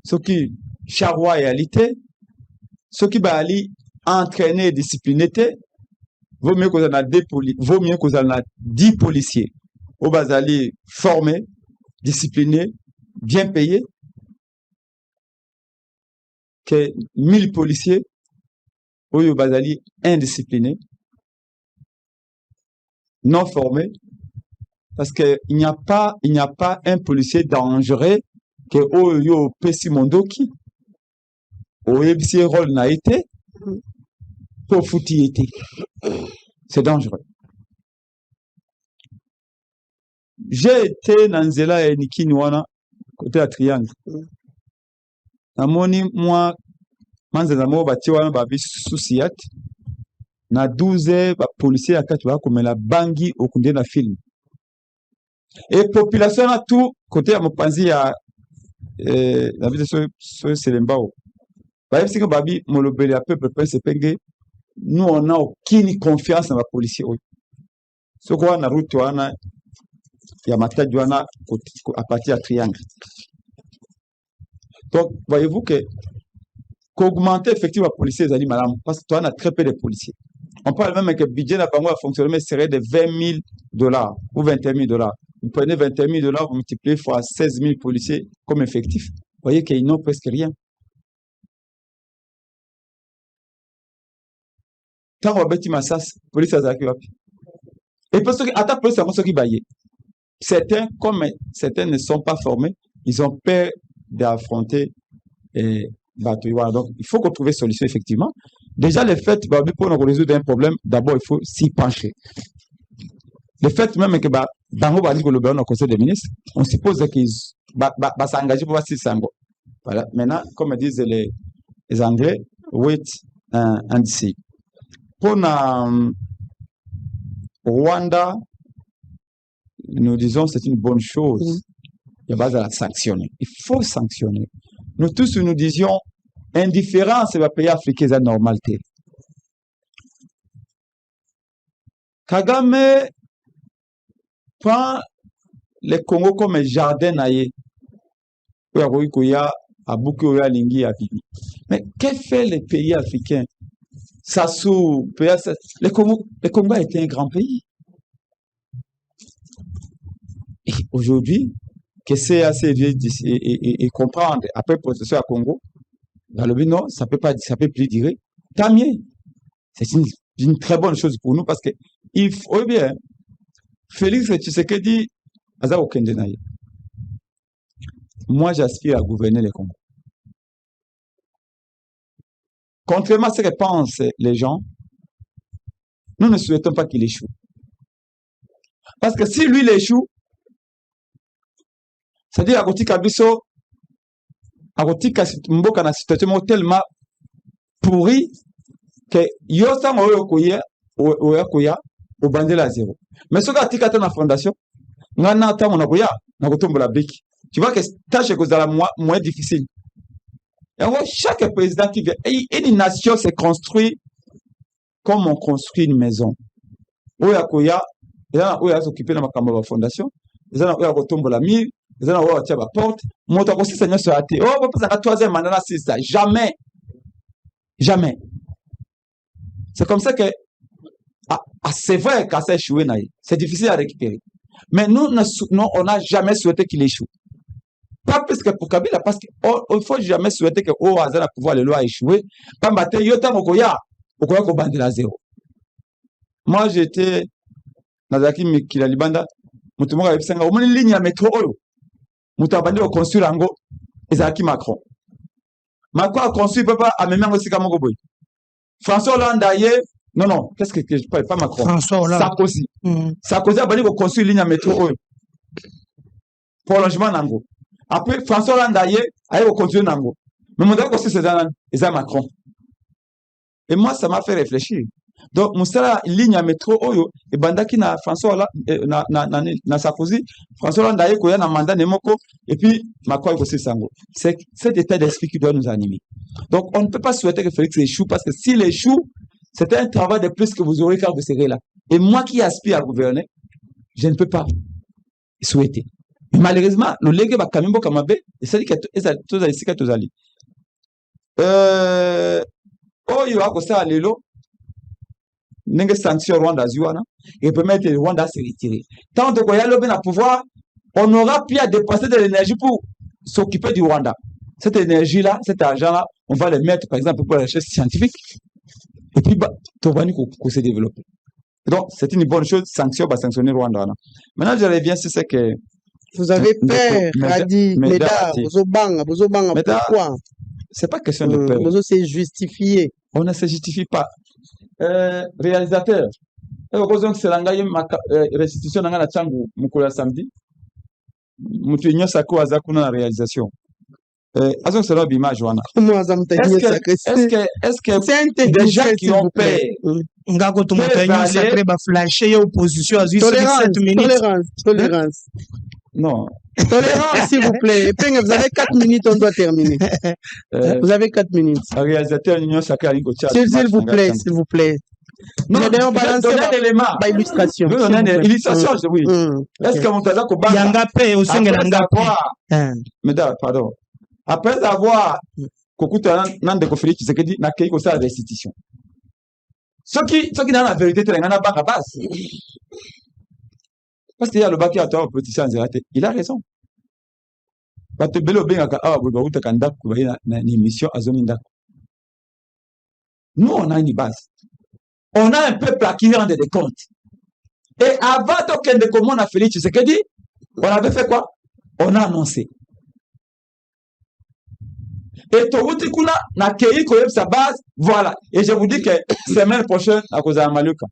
ceux qui charrois en réalité, ceux qui va aller entraîner et discipliner, vaut mieux que vous en avez 10 policiers. Vous va aller former, discipliner, bien payés, que 1000 policiers, vous va aller indisciplinés. non formés, parce qu'il n'y a pas un policier dangereux que Oyo Pessi Mondoki, Oyebisi rôle n'a été, pour fouti été. C'est dangereux. J'ai été dans Nzela et Niki Nwana, côté à Triangle. Namoni, moi, manzanamo bati wana babi souciat na 12 ba policier akati ba komela bangi okunde na film et population na tout côté ya mopanzi ya la vie de ce selembao ba yebisi que babi molobeli ya peuple pense penge nous on a aucune confiance dans la policier ce quoi na route wana ya matadi wana à partir à Triangle. Donc voyez-vous que qu'augmenter effectivement les policiers, parce que toi, on a très peu de policiers. On parle même que le budget n'a pas fonctionné, mais serait de $20,000 ou $21,000. Vous prenez $21,000, vous multipliez fois 16 000 policiers comme effectif. Vous voyez qu'ils n'ont presque rien. Tant qu'on a massas, police a zaké wapi. Et parce que, à ta place, c'est qui baillé. Certains, comme certains ne sont pas formés, ils ont peur d'affronter donc, il faut qu'on trouve une solution, effectivement. Déjà, le fait, pour nous résoudre un problème, d'abord, il faut s'y pencher. Le fait même que, dans le conseil des ministres, on suppose qu'ils s'engagent pour voir si c'est un go. Voilà. Maintenant, comme disent les Anglais, wait and see. Pour Rwanda, nous disons c'est une bonne chose. Il y a besoin de sanctionner. Il faut sanctionner. Nous tous, nous disions, indifférence, c'est le pays africain, c'est normal. Kagame prend le Congo comme un jardin naïe. Mais que fait les pays africains? Le Congo a été un grand pays. Et aujourd'hui, que c'est assez vieux et comprendre après processus à Congo, dans le but non, ça peut plus durer. Tant mieux. C'est une très bonne chose pour nous parce que il faut bien. Félix Tshisekedi, Aza Okendenaye. Moi, j'aspire à gouverner le Congo. Contrairement à ce que pensent les gens, nous ne souhaitons pas qu'il échoue. Parce que si lui il échoue, c'est-à-dire, à côté Kabiso, à côté Mboka na situation tellement pourrie que Yosa Oyokoya, au bandé la zéro. Mais ce qui a été la fondation, on a la brique. Tu vois que tâche est moins difficile. Et chaque président qui vient, une nation se construit comme on construit une maison. Oyakoya, il y a s'occuper de la fondation, il y a la mire. Ils ont la porte. Moi, aussi, Seigneur, sur la terre. Oh, parce que la troisième mandat, c'est ça. Jamais. Jamais. C'est comme ça que, c'est vrai qu'à ça échoué, c'est difficile à récupérer. Mais nous, on n'a jamais souhaité qu'il échoue. Pas plus que pour Kabila, parce qu'il ne faut jamais souhaiter que, au hasard, à pouvoir le loi échouer. Pas matin, yota mokoya, okoya ko bande la zéro. Moi, j'étais, dans la Kilibanda, mutumoka yepsenga, au moins une ligne à métro, Moutabandi a construit l'ango, Ezaki Macron. Macron a construit papa à même aussi Kamogoboy. François Hollande d'ailleurs, non, qu'est-ce que je parle pas Macron? François Hollande. Sarkozy. Sarkozy a construit ligne à métro, prolongement d'ango. Après, François Hollande d'ailleurs, a construit l'ango. Mais mon construit c'est Macron. Et moi, ça m'a fait réfléchir. Donc, Moussala, ligne à métro, et Bandaki na François Hollande, na Sarkozy, François Hollande d'ailleurs, koya na mandat Nemoko, et puis, Macron aussi Sango. C'est cet état d'esprit qui doit nous animer. Donc, on ne peut pas souhaiter que Félix échoue, parce que s'il échoue, c'est un travail de plus que vous aurez quand vous serez là. Et moi qui aspire à gouverner, je ne peux pas souhaiter. Mais malheureusement, le légué va Kamimbo Kamabe, et ça dit que tout ça ici, que tout ça dit. Il y a quoi ça à l'élo? N'enge sanction Rwanda Zuana et permettre le Rwanda à se retirer. Tant que Goya Loben a pouvoir, on aura pu à dépenser de l'énergie pour s'occuper du Rwanda. Cette énergie-là, cet argent-là, on va le mettre, par exemple, pour la recherche scientifique. Et puis, Tobani, qu'on se développe. Donc, c'est une bonne chose, sanction, va sanctionner Rwanda. Maintenant, je reviens sur ce que... Vous avez peur, Radi, Meda, pourquoi? C'est pas question de peur. Vous c'est justifié. On ne se justifie pas. Réalisateur, c'est la restitution dans la chambre, Moukoula samedi. Moutinho Sako Azakuna la réalisation. Est-ce que c'est des gens qui ont peur Ngako Tumotenyo sacré va flasher opposition à 7 minutes. Tolérance. Non. Tolérance, s'il vous plaît. Vous avez 4 minutes, on doit terminer. Vous avez 4 minutes. Le réalisateur Union Sacré s'il vous plaît, s'il vous plaît. Non, d'ailleurs, balancer l'élément. Illustration. Illustration, oui. Est-ce que Moutaza Kobanga. Yangapé, au Sengalanga. Pardon. Après avoir Kokuta Nande Kofeli Tshisekedi n'a qu'à la restitution. Ceux qui dans la vérité, c'est un banque à base. Parce qu'il y a le bac qui a été politicien, il a raison. Parce que Belo Benga, une émission à Zominda. Nous, on a une base. On a un peuple qui rend des comptes. Et avant de comment on a fait Tshisekedi, on avait fait quoi? On a annoncé. Et Toruti Kuna n'a qu'à sa base, voilà. Et je vous dis que semaine prochaine, à cause de Maluka,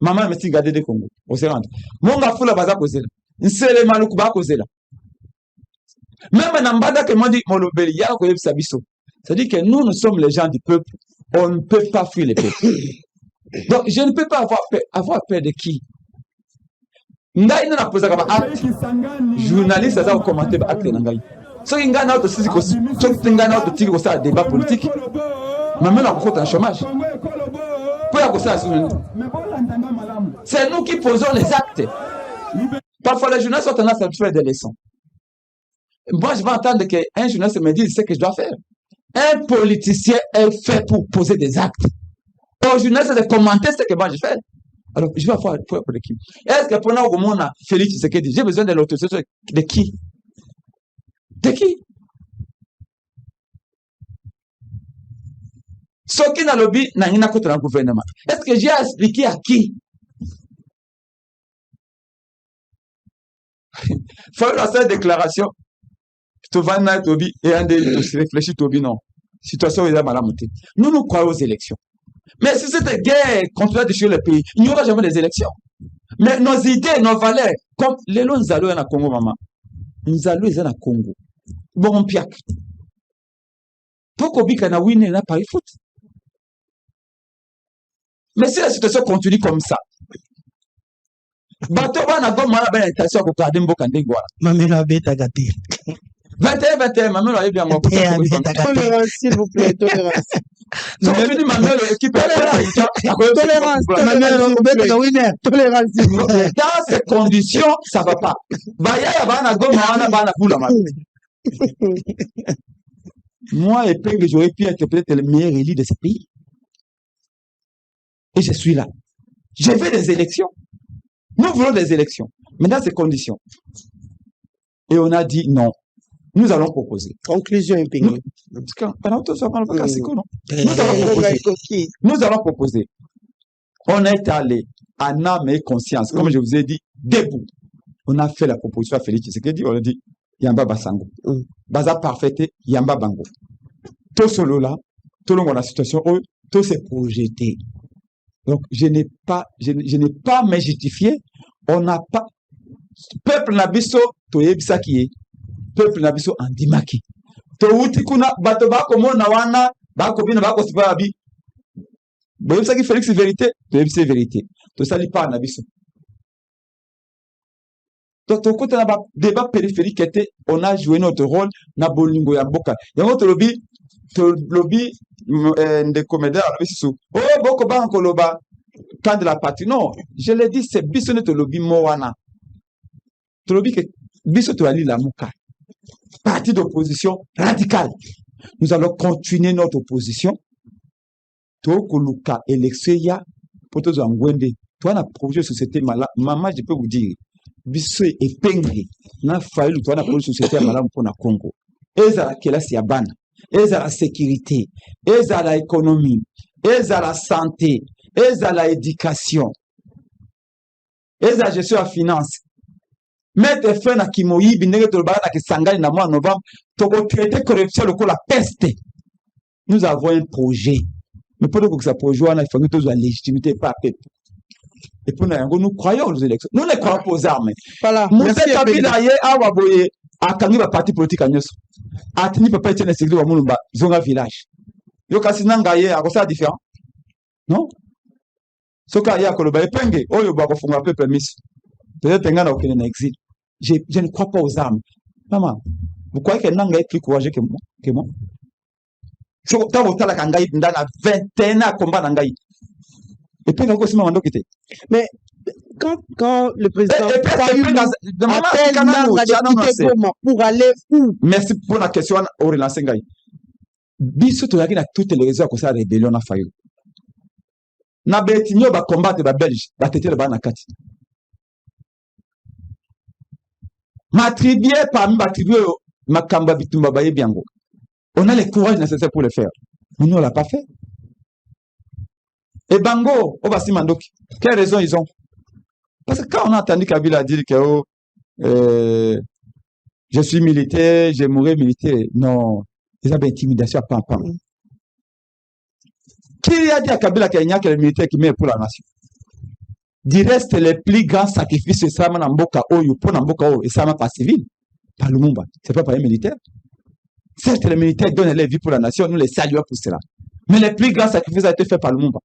maman me dit garder des Congo. On se rend. Mon gars, la base à cause de là. C'est le Maluka à cause de là. Même Nambada que m'a dit, Molobeli, il y a un sabiso. C'est-à-dire que nous sommes les gens du peuple. On ne peut pas fuir le peuple. Donc, je ne peux pas avoir peur de qui? Ngai n'a posé comme journaliste, ça a commenté acte Ngai. Ce qui est un autre débat politique, mais même en chômage. C'est nous qui posons les actes. Parfois, les journalistes ont tendance à faire des leçons. Moi, je vais entendre qu'un journaliste me dise ce que je dois faire. Un politicien est fait pour poser des actes. Un journaliste de commenter ce que moi je fais. Alors, je vais avoir pour qui? Est-ce que pendant que mon Félix Tshisekedi, j'ai besoin de l'autorisation de qui? De qui? Ce qui n'a lobby n'a rien à contre le gouvernement. Est-ce que j'ai expliqué à qui? Il faut faire cette déclaration. Tu vas naître Tobi et un des réfléchis Tobi, non. Situation est mal montée. Nous croyons aux élections. Mais si cette guerre continue à déchirer le pays, il n'y aura jamais des élections. Mais nos idées, nos valeurs, comme les lois nous allons à Congo, maman. Nous allons à Congo. Bon, piak. Pourquoi Bikana Win n'a pas eu foot? Mais si la situation continue comme ça, bateau va na goma na belle intention ko kade mboka ndengwa. Mamela beta gati. 21 mamela yebi yango. Tolérance, s'il vous plaît, tolérance. Non, je dis mamela équipe tolérance, tolérance, s'il vous plaît. Dans ces conditions, ça va pas. Vaya va na goma na bana bula ma. Moi et Peng, j'aurais pu être peut-être le meilleur élu de ce pays. Et je suis là. Je veux des élections. Nous voulons des élections. Mais dans ces conditions. Et on a dit non. Nous allons proposer. Conclusion impégnée. Nous allons proposer. On est allé en âme et conscience, comme je vous ai dit, debout. On a fait la proposition à Félix Tshisekedi, on a dit Yamba Basango. Baza parfaité, Yamba Bango. Tout solo là, tout le monde la situation, tout s'est projeté. Donc, je n'ai pas me justifié. On n'a pas. Peuple Nabiso, to yebisa qui est. Peuple Nabiso en dimaki. To uti kuna, bato bako mo na wana, bako bina bako sipa abi. Bo yebisa qui Félix vérité, to yebisa vérité. To sali pas Nabiso. Donc, to côté na ba débat périphérique était, on a joué notre rôle, na bolingo ya boka. Yango to lobby, de comédiens, oh, beaucoup banco loba, quand de la partie. Non, je l'ai dit, c'est bisonne to lobby moana. To lobby que biso to ali la muka. Parti d'opposition radicale. Nous allons continuer notre opposition. To kuluka élection pour tous en Gwende. Toi, la projet société malade. Maman, je peux vous dire, biso et pengé. Na failli, toi, la projet société malade pour na Congo. Eza kela si abana. Eza la sécurité, eza la économie, eza la santé, eza la éducation. et la gestion à finance. Mettre fin à Kimoyi, Binere Tolbara, à Kisangani, dans le mois de novembre, pour traiter corruption, la peste. Nous avons un projet. Mais pour que ça projet, il faut que nous ayons la légitimité par peuple. Et pour nous croyons aux élections. Nous ne croyons pas aux armes. Voilà. Moussa Kabila, a kangi ba parti politique à nyoso. Atini papa etienne secteur wa mulumba, zonga village. Yo kasi nanga ye akosa différent. Non? Soka ya koloba epenge, oyo ba kofunga peuple miss. Peut-être ngana okene na exil. Je ne crois pas aux armes. Maman, vous croyez que nanga est plus courageux que moi? So ta votala kangai ndana 21 ans combat nangai. Et puis encore si mando kité. Mais quand le président pour aller où? Merci pour la question au relancer ngai. Biso to yakina toutes les raisons que ça rébellion na fayo. Na betinyo ba combattre ba belge, ba tété ba na kati. Ma tribu parmi ma tribu makamba bitumba ba yebiango. On a le courage nécessaire pour le faire. Mais nous on l'a pas fait. Et Bango, Obasi Mandoki, quelles raisons ils ont? Parce que quand on a entendu Kabila dire que je suis militaire, je mourrai militaire, non, ils avaient intimidation à pam. Qui a dit à Kabila qu'il n'y a que le militaire qui meurt pour la nation? Du reste, les plus grands sacrifices, c'est ça, Namboka Oyo, pour Namboka Oyo, et ça, pas civil, par le Lumumba, c'est pas par les militaires. Certes, les militaires donnent leur vie pour la nation, nous les saluons pour cela. Mais les plus grands sacrifices ont été faits par le Lumumba.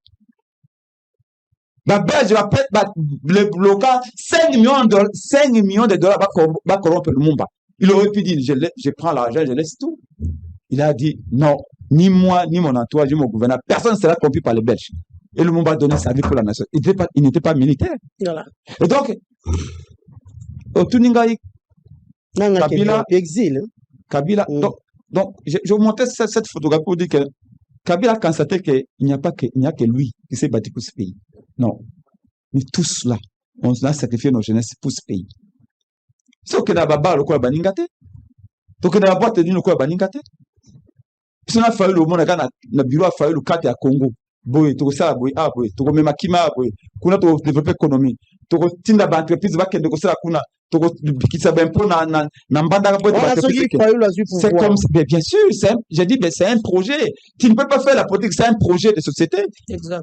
Le bloquant 5 millions de dollars va corrompre le Lumumba. Il aurait pu dire, je prends l'argent, je laisse tout. Il a dit, non, ni moi, ni mon entourage, ni mon gouverneur, personne ne sera corrompu par les Belges. Et le Lumumba donnait sa vie pour la nation. Il n'était pas militaire. Voilà. Et donc, au Tuningaï, Kabila, exil. Kabila, donc, je vous montrais cette photographie pour dire que Kabila a constaté qu'il n'y a que lui qui s'est battu pour ce pays. Non. Mais tous là, on a sacrifié nos jeunesses pour ce pays. C'est que d'abord, le quoi baningate. Donc, d'abord, tu dis le quoi baningate. Si on a fallu le monde, le bureau a fallu le 4 à Congo. Boy, tu ça, boy, ah, boy, tu remets makima, boy. Kuna tu développer l'économie. Tu tinda ba entreprise va kende ko sala kuna. Tu qui ça ben pour na mbanda boy. C'est comme bien sûr, j'ai dit c'est un projet. Tu ne peux pas faire la politique, c'est un projet de société. Exact.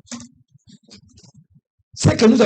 C'est que nous